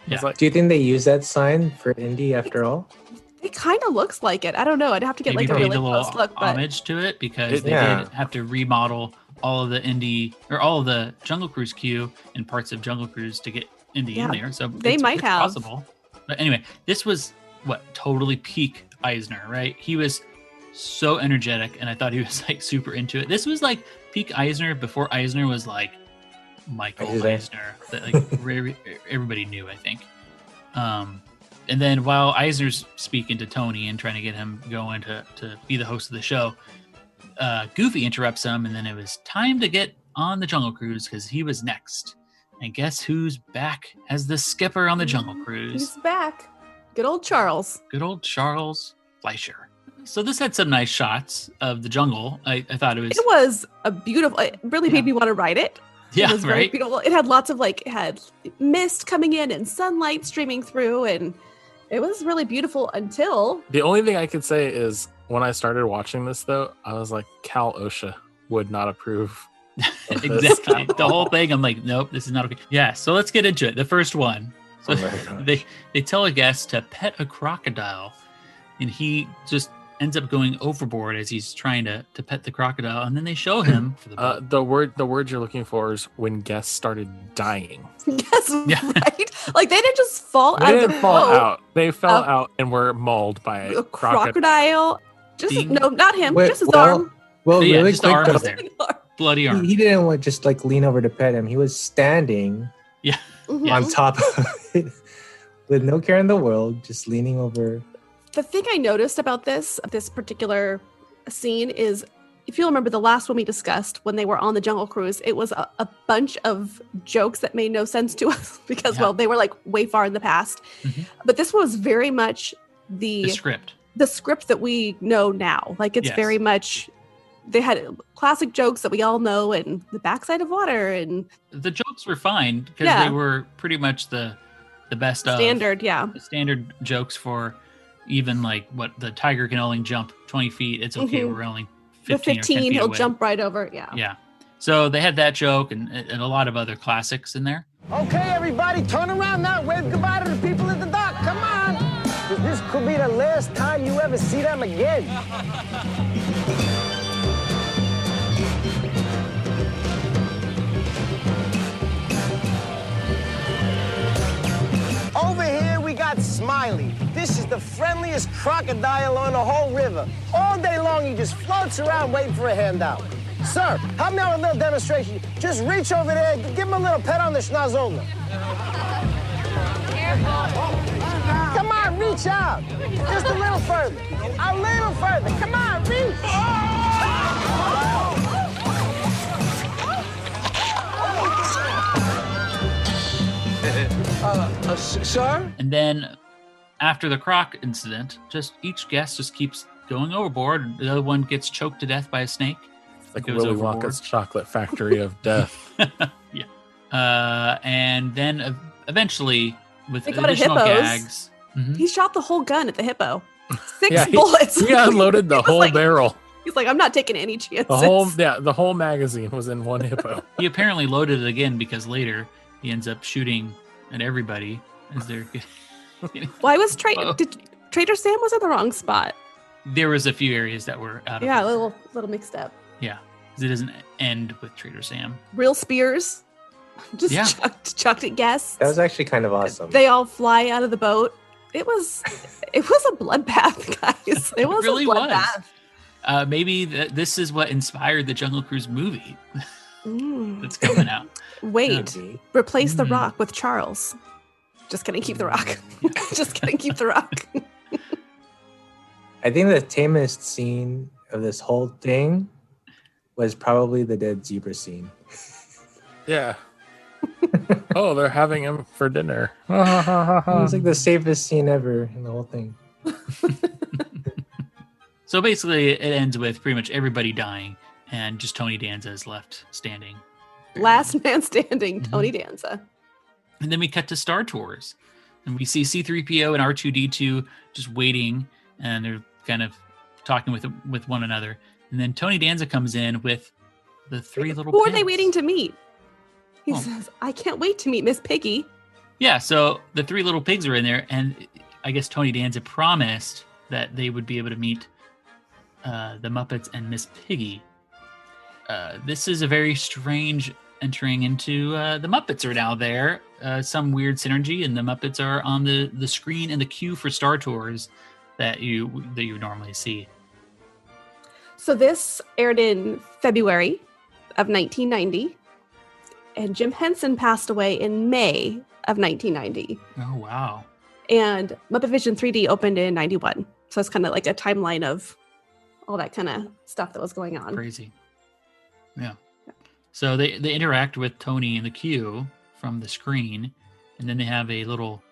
Yeah. It's like, Do you think they use that sign for Indy after all? It kind of looks like it. I don't know. I'd have to get Maybe like a paid really a little close look, but homage to it because they Yeah. did have to remodel all of the all of the Jungle Cruise queue and parts of Jungle Cruise to get Indy Yeah, in there. So they it's might have. possible. But anyway, this was totally peak Eisner, right? He was so energetic, and I thought he was like super into it. This was like peak Eisner before Eisner was like Michael Eisner that like everybody knew, I think. And then while Eisner's speaking to Tony and trying to get him going to be the host of the show, Goofy interrupts him, and then it was time to get on the Jungle Cruise because he was next. And guess who's back as the skipper on the Jungle Cruise? he's back. Good old Charles. Good old Charles Fleischer. So this had some nice shots of the jungle. I thought it was. It was a beautiful. It really made me want to ride it. Yeah, it was very right? beautiful. It had lots of it had mist coming in and sunlight streaming through, and it was really beautiful until the only thing I could say is when I started watching this, though, I was like, Cal OSHA would not approve. of this. Exactly. The whole thing, I'm like, nope, this is not okay. Yeah, so let's get into it. The first one. So they tell a guest to pet a crocodile, and he just ends up going overboard as he's trying to pet the crocodile, and then they show him for the boat. The word you're looking for is when guests started dying. yes, right. Like they didn't just fall They out of didn't the fall boat. out. They fell out and were mauled by A crocodile. Just Ding. no, not him. Wait, just his well- arm. Well, Yeah, really just the quick, arm though, was there. Bloody arm. he didn't want just like lean over to pet him. He was standing Yeah. Mhm. on top of it with no care in the world, just leaning over. The thing I noticed about this particular scene is, if you'll remember the last one we discussed when they were on the Jungle Cruise, it was a bunch of jokes that made no sense to us because, Yeah. well, they were like way far in the past. Mhm. But this was very much The script. the script that we know now. Like it's Yes. very much, they had classic jokes that we all know, and the backside of water and The jokes were fine because Yeah. they were pretty much the best of standard. Yeah. the standard jokes for even like what the tiger can only jump 20 feet. It's okay. Mhm. We're only The 15 or 10 feet he'll away. jump right over. Yeah. Yeah. So they had that joke and a lot of other classics in there. Okay, everybody, turn around now. Wave goodbye to the people at the dock. Come on. 'Cause this could be the last time you ever see them again. funniest crocodile on the whole river. All day long, he just floats around waiting for a handout. Sir, help me out with a little demonstration. Just reach over there, give him a little pet on the schnozola. Come on, reach out. Just a little further. A little further. Come on, reach. Sir? And then after the croc incident, just each guest just keeps going overboard. The other one gets choked to death by a snake. Like Willy Wonka's chocolate factory of death. Yeah. And then eventually, with They go to additional hippos. gags. He shot the whole gun at the hippo. 6 bullets. He unloaded the whole barrel. He's like, I'm not taking any chances. The whole magazine was in one hippo. He apparently loaded it again because later he ends up shooting at everybody as they're getting. Why was Trader Sam was in the wrong spot? There was a few areas that were out of Yeah, a little mixed up. Yeah, because it doesn't end with Trader Sam. Real spears, just chucked at guests. That was actually kind of awesome. They all fly out of the boat. It was a bloodbath, guys. It was really a bloodbath. Was. Maybe this is what inspired the Jungle Cruise movie that's coming out. Wait, replace The Rock with Charles. Just kidding, keep The Rock. Just kidding, keep The Rock. I think the tamest scene of this whole thing was probably the dead zebra scene. Yeah. Oh, they're having him for dinner. It was like the safest scene ever in the whole thing. So basically, it ends with pretty much everybody dying, and just Tony Danza is left standing. Last man standing, Tony Danza. And then we cut to Star Tours, and we see C-3PO and R2-D2 just waiting, and they're kind of talking with one another. And then Tony Danza comes in with the three little Who pigs. are they waiting to meet? He says, I can't wait to meet Miss Piggy. Yeah, so the three little pigs are in there, and I guess Tony Danza promised that they would be able to meet the Muppets and Miss Piggy. This is a very strange entering into the Muppets are now there. Some weird synergy, and the Muppets are on the screen in the queue for Star Tours that you normally see. So this aired in February of 1990, and Jim Henson passed away in May of 1990. Oh, wow. And Muppet Vision 3D opened in 91. So it's kind of like a timeline of all that kind of stuff that was going on. Crazy. Yeah. So they interact with Tony in the queue from the screen, and then they have a little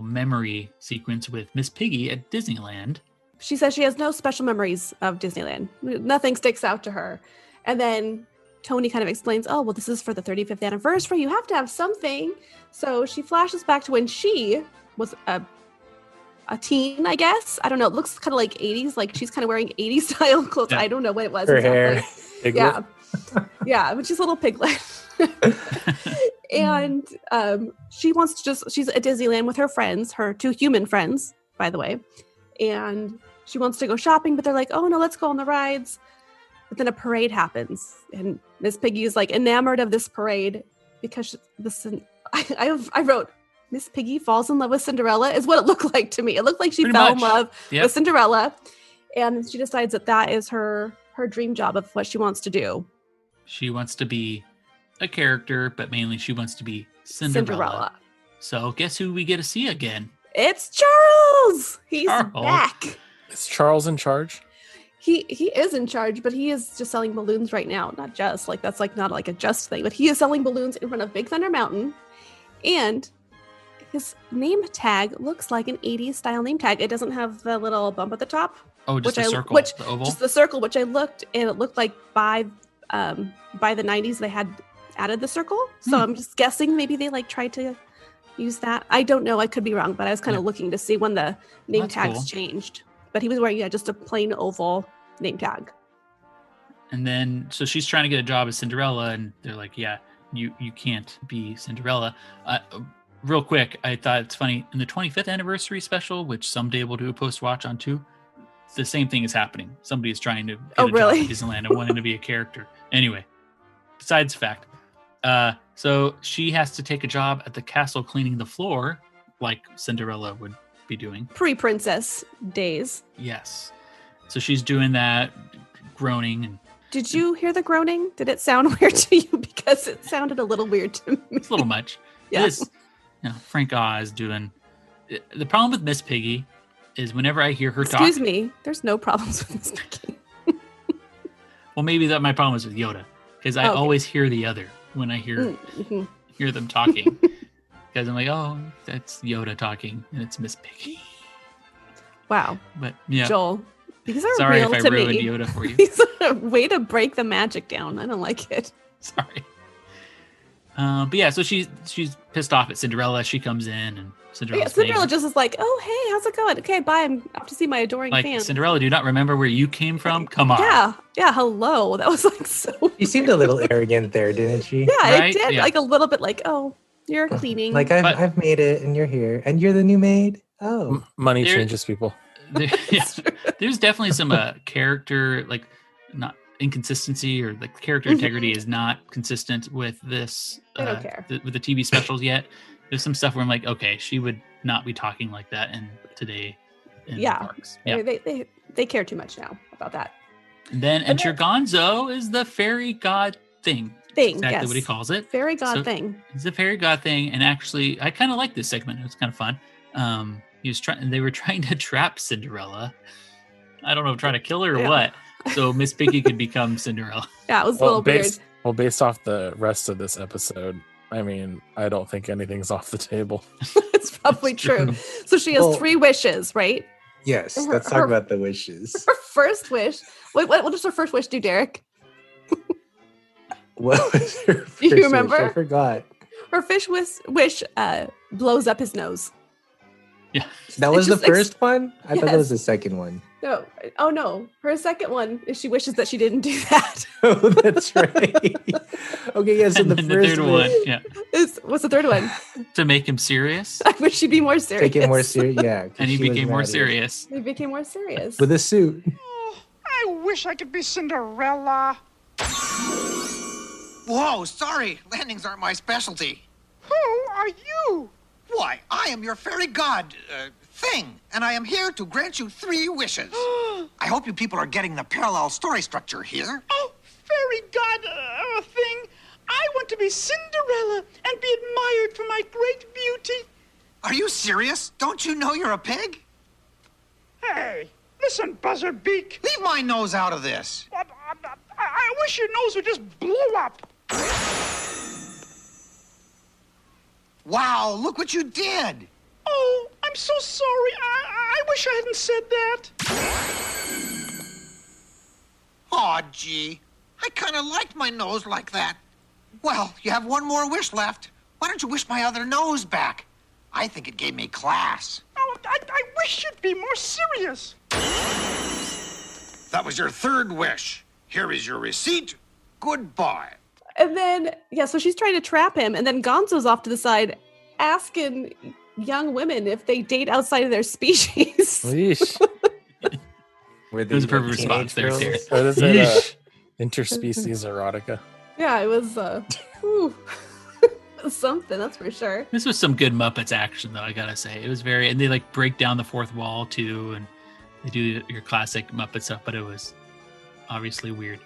memory sequence with Miss Piggy at Disneyland. She says she has no special memories of Disneyland. Nothing sticks out to her. And then Tony kind of explains, oh, well, this is for the 35th anniversary. You have to have something. So she flashes back to when she was a teen, I guess. I don't know. It looks kind of like 80s. Like she's kind of wearing 80s style clothes. Yeah. I don't know what it was. Her exactly. hair. Yeah, but she's a little piglet. And she wants to she's at Disneyland with her friends, her two human friends, by the way. And she wants to go shopping, but they're like, oh no, let's go on the rides. But then a parade happens, and Miss Piggy is like enamored of this parade because I wrote, Miss Piggy falls in love with Cinderella is what it looked like to me. It looked like she fell in love with Cinderella, and she decides that is her dream job of what she wants to do. She wants to be a character, but mainly she wants to be Cinderella. So guess who we get to see again? It's Charles. He's back. Is Charles in charge? He is in charge, but he is just selling balloons right now. Not just like that's like not like a just thing, but he is selling balloons in front of Big Thunder Mountain, and his name tag looks like an 80s style name tag. It doesn't have the little bump at the top. Oh, just the circle, the oval? Just the circle, which I looked, and it looked like by the 90s they had added the circle. So I'm just guessing maybe they like tried to use that. I don't know. I could be wrong, but I was kind of looking to see when the name tags changed. But he was wearing just a plain oval name tag. And then, so she's trying to get a job as Cinderella, and they're like, yeah, you can't be Cinderella. Real quick, I thought it's funny, in the 25th anniversary special, which someday we'll do a post-watch on too, the same thing is happening. Somebody is trying to get a job at Disneyland and wanting to be a character. Anyway, besides the fact. So she has to take a job at the castle cleaning the floor, like Cinderella would be doing. Pre-princess days. Yes. So she's doing that, groaning. And did you hear the groaning? Did it sound weird to you? Because it sounded a little weird to me. It's a little much. Yeah. It is, Frank Oz doing... The problem with Miss Piggy is whenever I hear her talk... Excuse me, there's no problems with Miss Piggy. Well, maybe that my problem is with Yoda. Because I always hear the other when I hear them talking. Because I'm like, oh, that's Yoda talking, and it's Miss Piggy. Wow. But yeah, Joel, these are sorry real if I to ruined me. Yoda for you. These are a way to break the magic down. I don't like it. Sorry. But yeah, so she's pissed off at Cinderella. She comes in, and Cinderella just is like, oh, hey, how's it going? Okay, bye. I'm off to see my adoring like, fans. Cinderella, do you not remember where you came from? Come on. Yeah, hello. That was like so... She seemed a little arrogant there, didn't she? Yeah, Right? it did. Yeah. Like a little bit like, oh, you're cleaning. Like, I've made it, and you're here, and you're the new maid? Oh. Money changes people. There's definitely some character, like, not inconsistency, or like character integrity is not consistent with this. I don't care. With the TV specials yet. There's some stuff where I'm like, okay, she would not be talking like that in the parks. Yeah. They care too much now about that. And then enter Gonzo is the fairy god thing. Exactly what he calls it. Fairy god thing. It's a fairy god thing, and actually, I kind of like this segment. It was kind of fun. They were trying to trap Cinderella. I don't know, trying to kill her or what. So Miss Piggy could become Cinderella. Yeah, it was a little weird. Based off the rest of this episode, I mean, I don't think anything's off the table. It's probably true. So she has 3 wishes, right? Yes, let's talk about the wishes. Her first wish. Wait, what does her first wish do, Derick? What was her first Do you remember? wish? I forgot. Her fish wish blows up his nose. Yeah. That was the first one? I thought that was the second one. No. Oh, no. Her second one is she wishes that she didn't do that. Oh, that's right. Okay, yeah, so the first third one, yeah. What's the third one? To make him serious. I wish she'd be more serious. Take it more serious, yeah. And he became more serious. He became more serious. With a suit. Oh, I wish I could be Cinderella. Whoa, sorry. Landings aren't my specialty. Who are you? Why, I am your fairy god thing, and I am here to grant you 3 wishes. I hope you people are getting the parallel story structure here. Oh, fairy god thing. I want to be Cinderella and be admired for my great beauty. Are you serious? Don't you know you're a pig? Hey, listen, Buzzardbeak. Leave my nose out of this. I wish your nose would just blow up. Wow, look what you did. Oh, I'm so sorry. I wish I hadn't said that. Aw, gee. I kind of liked my nose like that. Well, you have one more wish left. Why don't you wish my other nose back? I think it gave me class. Oh, I wish you'd be more serious. That was your 3rd wish. Here is your receipt. Goodbye. And then, so she's trying to trap him, and then Gonzo's off to the side asking young women if they date outside of their species. It was a perfect response there, Sarah. What is it? Interspecies erotica. Yeah, it was something, that's for sure. This was some good Muppets action, though, I gotta say. It was and they like break down the 4th wall, too, and they do your classic Muppet stuff, but it was obviously weird.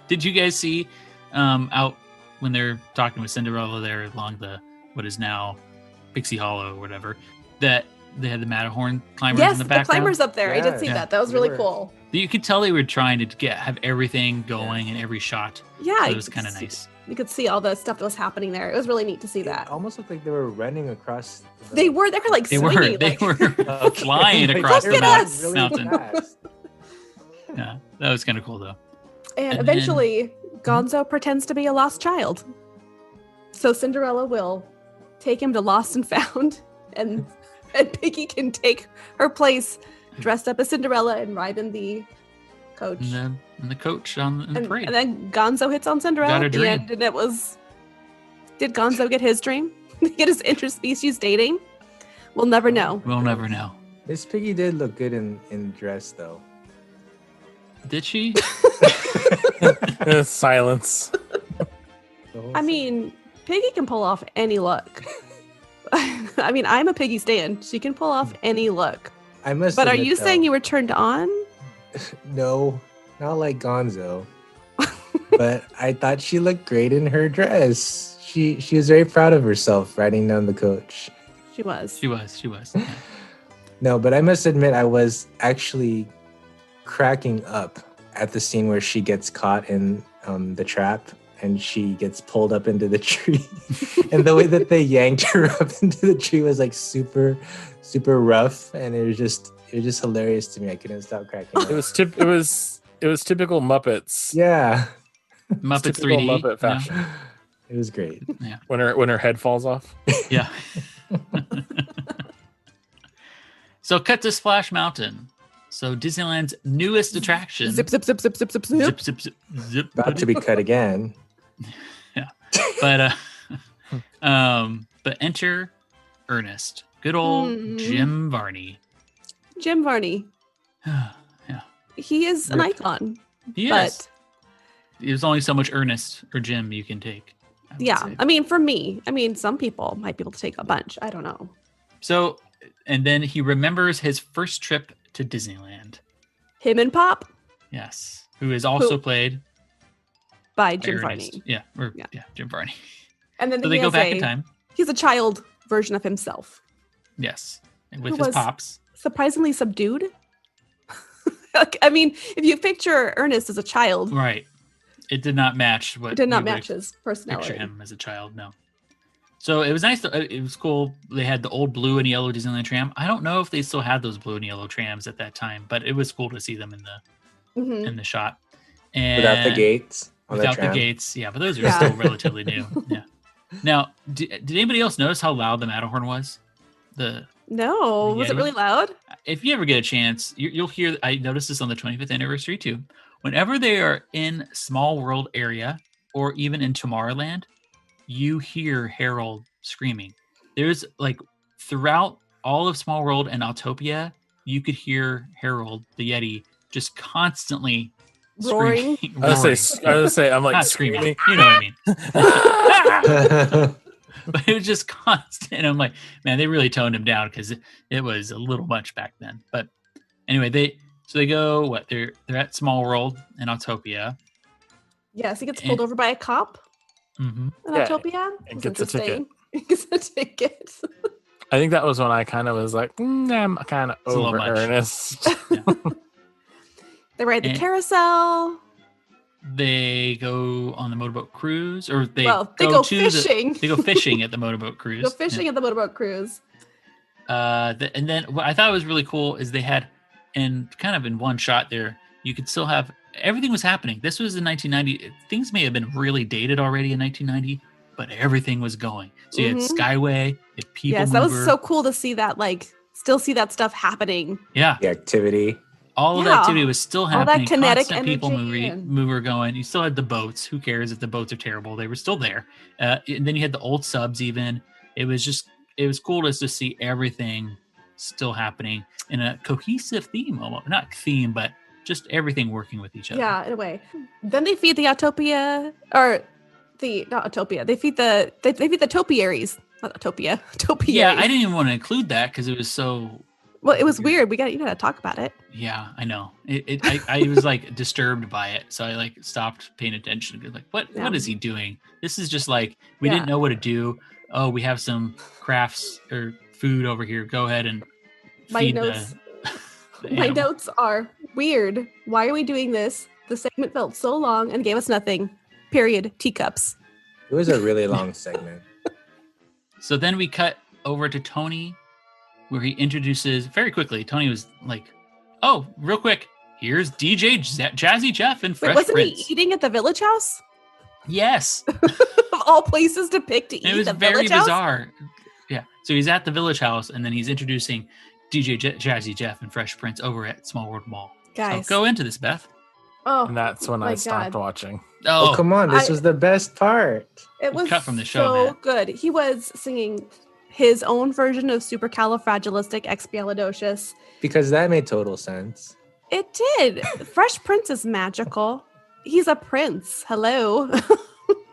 Did you guys see out when they're talking with Cinderella there along what is now Pixie Hollow or whatever, that they had the Matterhorn climbers in the background? Yes, the climbers up there. I did see that. That was really cool. You could tell they were trying to have everything going in every shot. Yeah. So it was kind of nice. You could see all the stuff that was happening there. It was really neat to see that. It almost looked like they were running across. They were like swinging. They were flying across the mountain. Yeah, that was kind of cool, though. And eventually, Gonzo pretends to be a lost child. So Cinderella will take him to Lost and Found, and Piggy can take her place dressed up as Cinderella and ride in the coach. And the coach in the parade. And then Gonzo hits on Cinderella at the end, and it was... Did Gonzo get his dream? Get his interspecies dating? We'll never know. We'll never know. Miss Piggy did look good in dress, though. Did she? Silence. I mean, Piggy can pull off any look. I mean, I'm a Piggy stan. She can pull off any look. I must. But are admit, you though, saying you were turned on? No, not like Gonzo. But I thought she looked great in her dress. She was very proud of herself riding down the coach. She was. She was. Yeah. No, but I must admit I was actually cracking up at the scene where she gets caught in the trap and she gets pulled up into the tree. And the way that they yanked her up into the tree was like super, super rough, and it was just hilarious to me. I couldn't stop cracking up. It was typical Muppets. Yeah. Muppets Typical 3D. Muppet fashion. Yeah. It was great. Yeah. When her head falls off. Yeah. So cut to Splash Mountain. So Disneyland's newest attraction. Zip, zip, zip, zip, zip, zip, zip. Zip, zip, zip, zip. About to be cut again. Yeah. But enter Ernest. Good old Jim Varney. Jim Varney. Yeah. He is an icon. He is. There's only so much Ernest or Jim you can take. I mean, for me, some people might be able to take a bunch. I don't know. So, and then he remembers his first trip to Disneyland. Him and Pop? Yes. Who is also played by Jim Varney. Yeah, Jim Varney. And then so they go back in time. He's a child version of himself. Yes. And with his pops. Surprisingly subdued. I mean, if you picture Ernest as a child. Right. It did not match what. It did not match his personality. Picture him as a child, no. So it was nice. It was cool. They had the old blue and yellow Disneyland tram. I don't know if they still had those blue and yellow trams at that time, but it was cool to see them in the shot. And without the gates. Without the gates, yeah. But those are still relatively new. Yeah. Now, did anybody else notice how loud the Matterhorn was? No, was it really loud? If you ever get a chance, you'll hear. I noticed this on the 25th anniversary too. Whenever they are in Small World area or even in Tomorrowland, you hear Harold screaming. There's like throughout all of Small World and Autopia, you could hear Harold the Yeti just constantly roaring. I was gonna say, I'm like not screaming. You know what I mean? But it was just constant. I'm like, man, they really toned him down because it was a little much back then. But anyway, they go, they're at Small World and Autopia. Yes, he gets pulled over by a cop. Mm-hmm. In Autopia. And gets a ticket. Gets a ticket. I think that was when I kind of was like, I'm kind of over Ernest. They ride the carousel. They go on the motorboat cruise, or they go fishing. They go fishing at the motorboat cruise. Go fishing at the motorboat cruise. And then what I thought was really cool is they had, and kind of in one shot there, you could still have everything was happening. This was in 1990. Things may have been really dated already in 1990, but everything was going. So you had Skyway, you had People Yes, Mover. that was so cool to see that, still see that stuff happening. Yeah. The activity. All of the activity was still happening. All that kinetic Constant energy. People mover going. You still had the boats. Who cares if the boats are terrible? They were still there. And then you had the old subs even. It was cool to just see everything still happening in a cohesive theme. Not theme, but just everything working with each other. Yeah, in a way. Then they feed the Autopia, not Autopia. They feed the topiaries. Not Autopia. Topiaries. Yeah, I didn't even want to include that because it was so. Well, it was weird. You got to talk about it. Yeah, I know. I was like disturbed by it, so I stopped paying attention. Like, what is he doing? This is just like we didn't know what to do. Oh, we have some crafts or food over here. Go ahead and feed My notes are weird. Why are we doing this? The segment felt so long and gave us nothing. Period. Teacups. It was a really long segment. So then we cut over to Tony, where he introduces very quickly. Tony was like, "Oh, real quick, here's DJ Jazzy Jeff and Fresh wasn't Prince." He eating at the Village House? Yes. Of all places to pick to eat It was the very Village House? bizarre. Yeah. So he's at the Village House, and then he's introducing DJ Jazzy Jeff and Fresh Prince over at Small World Mall. Guys. So go into this, Beth. Oh, and that's when I stopped watching. Oh, come on. This was the best part. It was cut from the show, so man. good. He was singing his own version of Supercalifragilisticexpialidocious. Because that made total sense. It did. Fresh Prince is magical. He's a prince. Hello.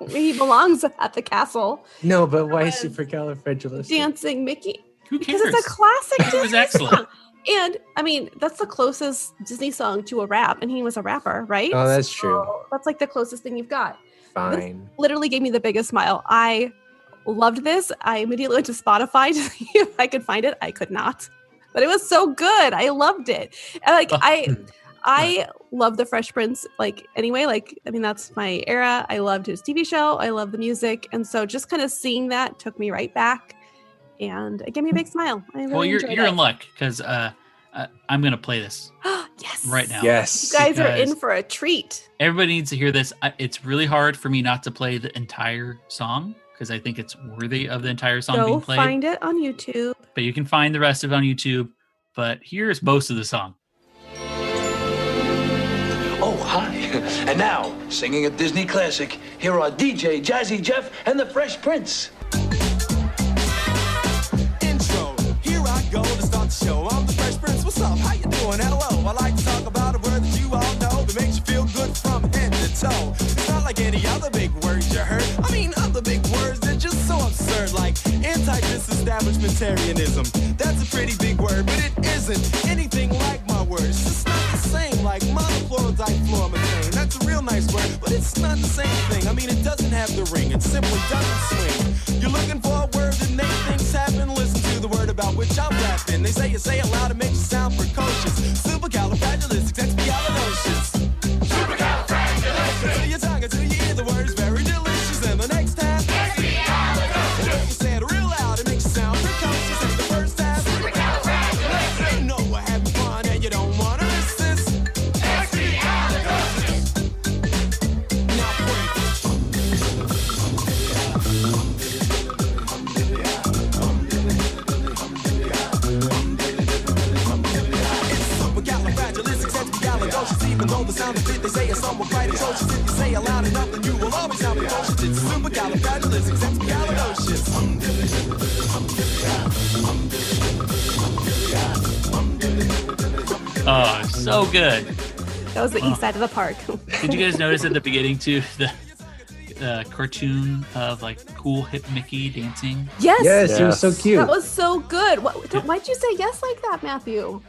He belongs at the castle. No, but why supercalifragilistic? Dancing Mickey. Who cares? Because it's a classic Disney It was excellent. song. And I mean, that's the closest Disney song to a rap, and he was a rapper, right? Oh, that's true. That's like the closest thing you've got. Fine. This literally gave me the biggest smile. I loved this. I immediately went to Spotify to see if I could find it. I could not, but it was so good. I loved it. And like I love the Fresh Prince. Like anyway, like I mean that's my era. I loved his TV show. I love the music, and so just kind of seeing that took me right back. And it gave me a big smile. I really you're in luck because I'm gonna play this yes right now. Yes, you guys are in for a treat. Everybody needs to hear this. It's really hard for me not to play the entire song because I think it's worthy of the entire song being played. Go find it on YouTube. But you can find the rest of it on YouTube. But here's most of the song. Oh, hi. And now, singing a Disney classic, here are DJ Jazzy Jeff and the Fresh Prince. Go to start the show. I'm the Fresh Prince. What's up? How you doing? Hello. I like to talk about a word that you all know that makes you feel good from head to toe. It's not like any other big words you heard. I mean, other big words that are just so absurd, like anti-disestablishmentarianism. That's a pretty big word, but it isn't anything like my words. It's not the same, like monofloral difluoromethane. That's a real nice word, but it's not the same thing. I mean, it doesn't have the ring. It simply doesn't swing. You're looking for a word that makes things happen. Listen to the word about which I'm rapping. They say you say it loud, it makes you sound precocious. Supercalifragilisticexpialidocious. Supercalifragilistic. To your tongue, until you hear the words very delicious. And the next time, you say it real loud, it makes you sound precocious. And the first time, supercalifragilistic. You know we're having fun and you don't want to miss this. Expialidocious. Now even though the sound of it, they say it's somewhat quite atrocious. If you say it loud enough, then you will always sound precocious. It's supercalifragilisticexpialidocious. Oh, so good. That was the east side of the park. Did you guys notice at the beginning too the cartoon of like cool hip Mickey dancing? Yes, he was so cute. That was so good. Why'd you say yes like that, Matthew?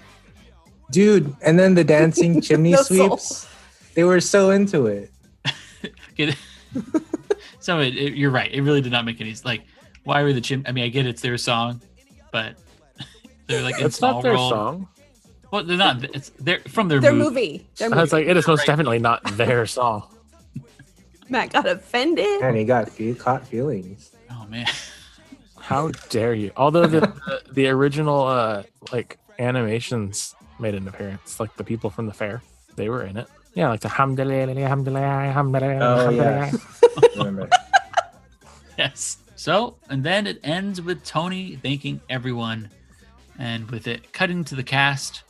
Dude, and then the dancing chimney sweeps. They were so into it. So you're right. It really did not make any like. Why were the I mean, I get it's their song, but they're like it's not their song. Well, they're not. They're from their movie. I was like, it is most definitely not their song. Matt got offended. And he got caught feelings. Oh man, how dare you? Although the original like animations made an appearance, like the people from the fair, they were in it. Yeah, like the hamdallah. Oh yeah, remember? Yes. So, and then it ends with Tony thanking everyone, and with it cutting to the cast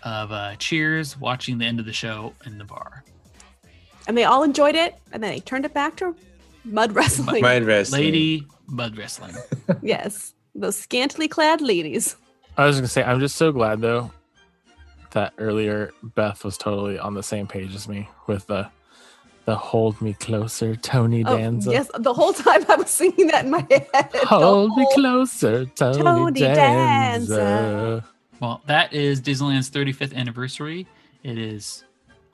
of Cheers watching the end of the show in the bar. And they all enjoyed it, and then they turned it back to mud wrestling. Lady mud wrestling. Yes, those scantily clad ladies. I was gonna say, I'm just so glad though that earlier Beth was totally on the same page as me with the Hold Me Closer, Tony Danza. Yes, the whole time I was singing that in my head. Hold Me Closer, Tony Danza. Well, that is Disneyland's 35th anniversary. It is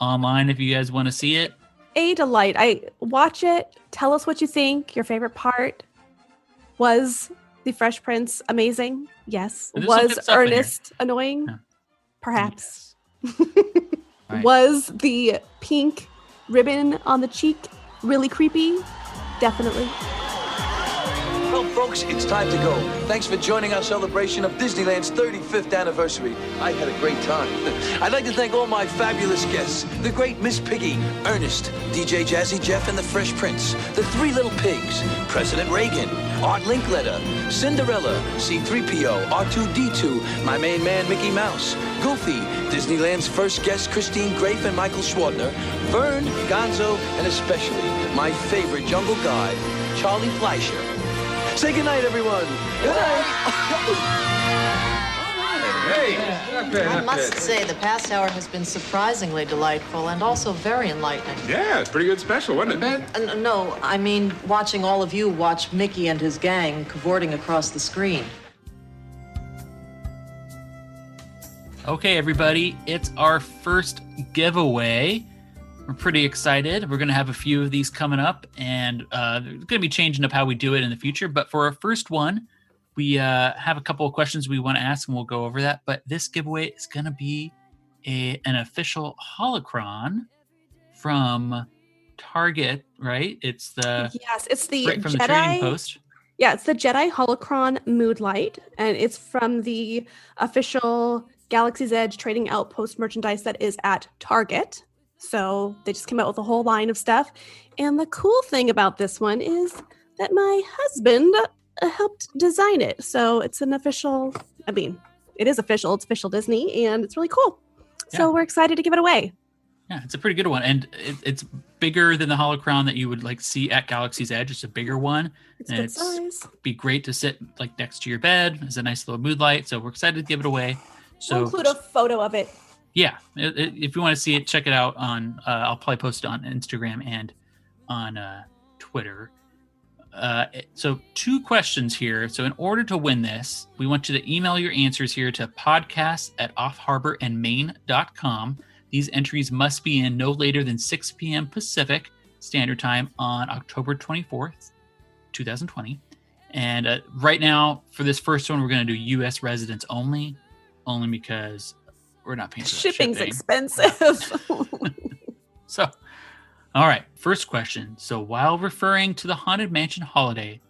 online if you guys want to see it. A delight. I watch it. Tell us what you think. Your favorite part. Was the Fresh Prince amazing? Yes. Was Ernest annoying? Yeah. Perhaps. Yes. Right. Was the pink ribbon on the cheek really creepy? Definitely. Well, folks, it's time to go. Thanks for joining our celebration of Disneyland's 35th anniversary. I had a great time. I'd like to thank all my fabulous guests. The great Miss Piggy, Ernest, DJ Jazzy Jeff and the Fresh Prince, the Three Little Pigs, President Reagan, Art Linkletter, Cinderella, C-3PO, R2-D2, my main man Mickey Mouse, Goofy, Disneyland's first guest Christine Grafe and Michael Schwardner, Vern, Gonzo, and especially my favorite jungle guide, Charlie Fleischer. Say goodnight, everyone. Good night. I must say, the past hour has been surprisingly delightful and also very enlightening. Yeah, it's a pretty good special, wasn't it? No, I mean watching all of you watch Mickey and his gang cavorting across the screen. Okay, everybody, it's our first giveaway. We're pretty excited. We're going to have a few of these coming up, and we're going to be changing up how we do it in the future. But for our first one, we have a couple of questions we want to ask, and we'll go over that. But this giveaway is going to be an official holocron from Target, right? It's the Jedi. from the Trading Post. Yeah, it's the Jedi Holocron Mood Light, and it's from the official Galaxy's Edge Trading Outpost merchandise that is at Target. So they just came out with a whole line of stuff. And the cool thing about this one is that my husband helped design it. So it's an official, it is official. It's official Disney, and it's really cool. So we're excited to give it away. Yeah, it's a pretty good one. And it's bigger than the holocron that you would see at Galaxy's Edge. It's a bigger one. It's good size. Be great to sit next to your bed as a nice little mood light. So we're excited to give it away. So we'll include a photo of it. Yeah, if you want to see it, check it out on. I'll probably post it on Instagram and on Twitter. So 2 questions here. So in order to win this, we want you to email your answers here to podcast@offharborandmain.com. These entries must be in no later than 6 p.m. Pacific Standard Time on October 24th, 2020. And right now, for this first one, we're going to do U.S. residents only because we're not paying for that Shipping's shipping. expensive. So, all right, first question. So while referring to the Haunted Mansion holiday,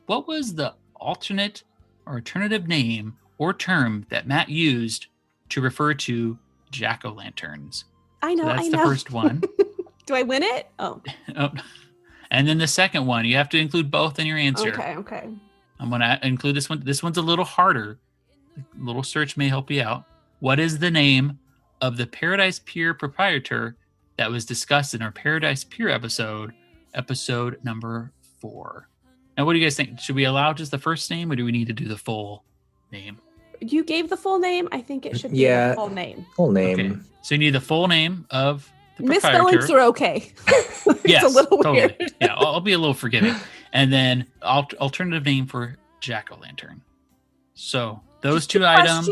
what was the alternate or alternative name or term that Matt used to refer to jack-o'-lanterns? I know, So that's I the know. first one. Do I win it? Oh. And then the second one, you have to include both in your answer. Okay. I'm going to include this one. This one's a little harder. A little search may help you out. What is the name of the Paradise Pier proprietor that was discussed in our Paradise Pier episode number 4? Now, what do you guys think? Should we allow just the first name, or do we need to do the full name? You gave the full name. I think it should be the full name. Full name. Okay. So you need the full name of the proprietor. Misspellings are okay. Yes, it's a little totally. weird. Yeah, I'll be a little forgiving. And then alternative name for jack-o'-lantern. So those 2 items,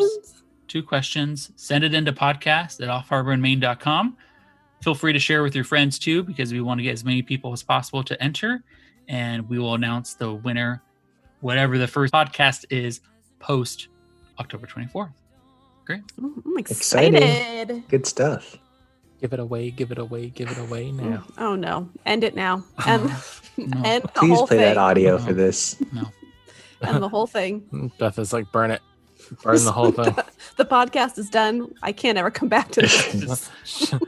2 questions. Send it into podcast@offharborandmain.com. Feel free to share with your friends too, because we want to get as many people as possible to enter. And we will announce the winner, whatever the first podcast is, post October 24th. Great. I'm excited. Exciting. Good stuff. Give it away now. Oh no. End it now. And and the Please whole play thing. that audio for this. No. And the whole thing. Beth is like, burn it. Burn the whole thing. The podcast is done. I can't ever come back to this.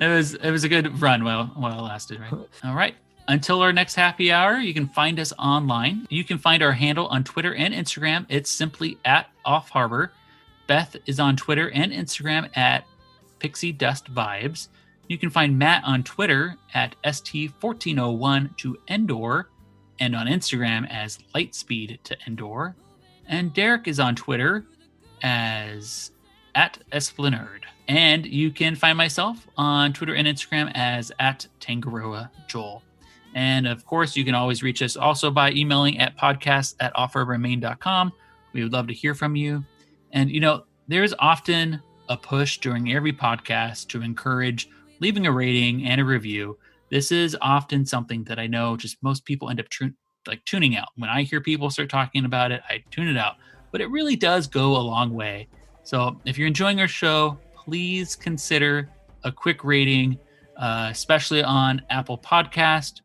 It was a good run while it lasted, right? All right. Until our next happy hour, you can find us online. You can find our handle on Twitter and Instagram. It's simply @OffHarbor. Beth is on Twitter and Instagram @PixieDustVibes. You can find Matt on Twitter @ST1401 to Endor, and on Instagram as Lightspeed to Endor. And Derick is on Twitter as @Esplanerd. And you can find myself on Twitter and Instagram as @Tangaroa Joel. And of course, you can always reach us also by emailing at podcast@offharborandmain.com. We would love to hear from you. And, there's often a push during every podcast to encourage leaving a rating and a review. This is often something that I know just most people end up tuning out. When I hear people start talking about it, I tune it out. But it really does go a long way. So if you're enjoying our show, please consider a quick rating, especially on Apple Podcast,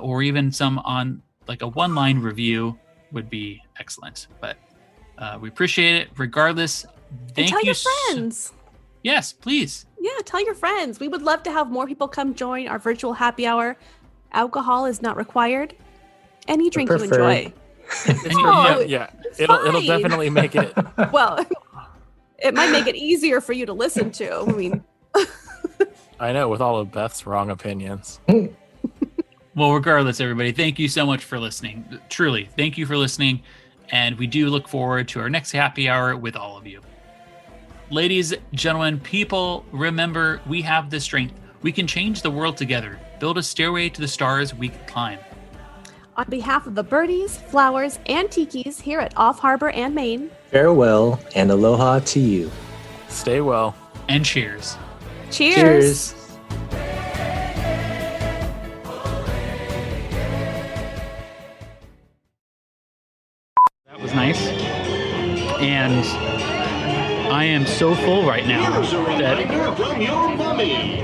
or even some on a 1-line review would be excellent. But we appreciate it regardless. Thank tell you. your friends. Yes, please. Yeah, tell your friends. We would love to have more people come join our virtual happy hour. Alcohol is not required. Any drink you enjoy. Yeah, it'll definitely make it. Well, it might make it easier for you to listen to. I mean, I know, with all of Beth's wrong opinions. Well, regardless, everybody, thank you so much for listening. Truly, thank you for listening. And we do look forward to our next happy hour with all of you. Ladies, gentlemen, people, remember, we have the strength. We can change the world together. Build a stairway to the stars we can climb. On behalf of the birdies, flowers, and tikis here at Off Harbor and Maine, farewell and aloha to you. Stay well. And cheers. Cheers. That was nice. And I am so full right now that from your mummy.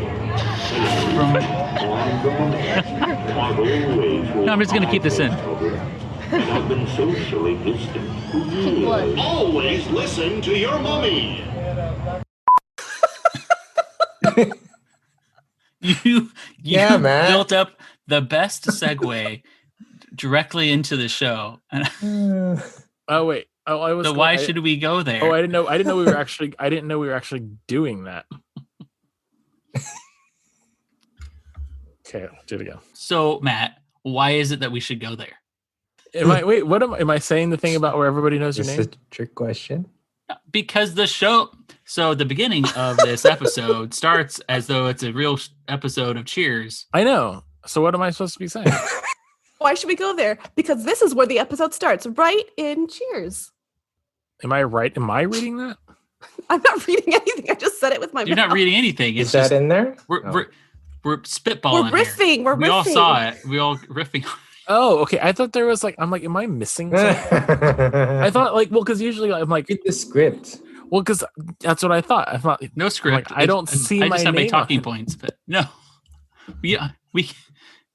No, I'm just going to keep this in. I've been socially distant. Always listen to your mummy. You man. built up the best segue directly into the show. Oh wait. Oh, I was. So why should we go there? Oh, I didn't know. I didn't know we were actually. I didn't know we were actually doing that. Okay, do it again. So Matt, why is it that we should go there? Wait, what am I saying? The thing about where everybody knows your name? Is this a trick question? Because the show. So the beginning of this episode starts as though it's a real episode of Cheers. I know. So what am I supposed to be saying? Why should we go there? Because this is where the episode starts, right in Cheers. Am I right? Am I reading that? I'm not reading anything. I just said it with my You're mouth. not reading anything. It's Is that just, in there? We're spitballing. We're riffing. Here. We're we all riffing. saw it. We all riffing. Oh, okay. I thought there was like, I'm like, am I missing something? I thought like, well, because usually I'm like, read the script. Well, because that's what I thought. I thought no script. Like, I don't see I my just have my name talking on. points, but no. We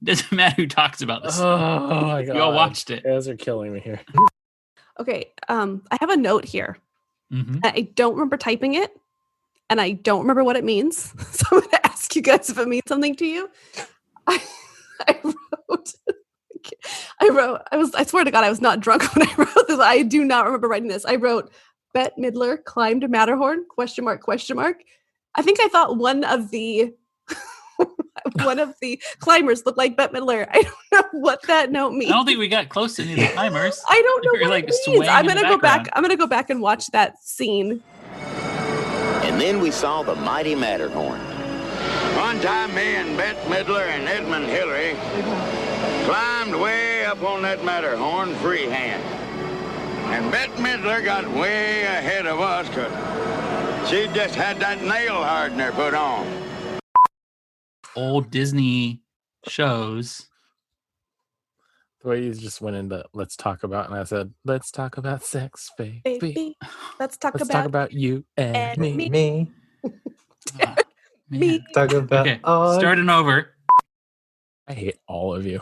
doesn't matter who talks about this. Oh my god, we all watched it. You guys are killing me here. Okay, I have a note here. Mm-hmm. I don't remember typing it, and I don't remember what it means. So I'm going to ask you guys if it means something to you. I swear to God, I was not drunk when I wrote this. I do not remember writing this. I wrote, Bette Midler climbed Matterhorn, ? I think I thought one of the climbers looked like Bette Midler. I don't know what that note means. I don't think we got close to any of the climbers. I don't know what like it means. swaying I'm in the gonna go back. background. I'm gonna go back and watch that scene. And then we saw the mighty Matterhorn. One time, me and Bette Midler and Edmund Hillary climbed way up on that Matterhorn freehand. And Bette Midler got way ahead of us because she just had that nail hardener put on. Old Disney shows. The way you just went into let's talk about, and I said, let's talk about sex, baby. Let's talk about you and me. Me. Me. Talk about Okay, starting over. I hate all of you.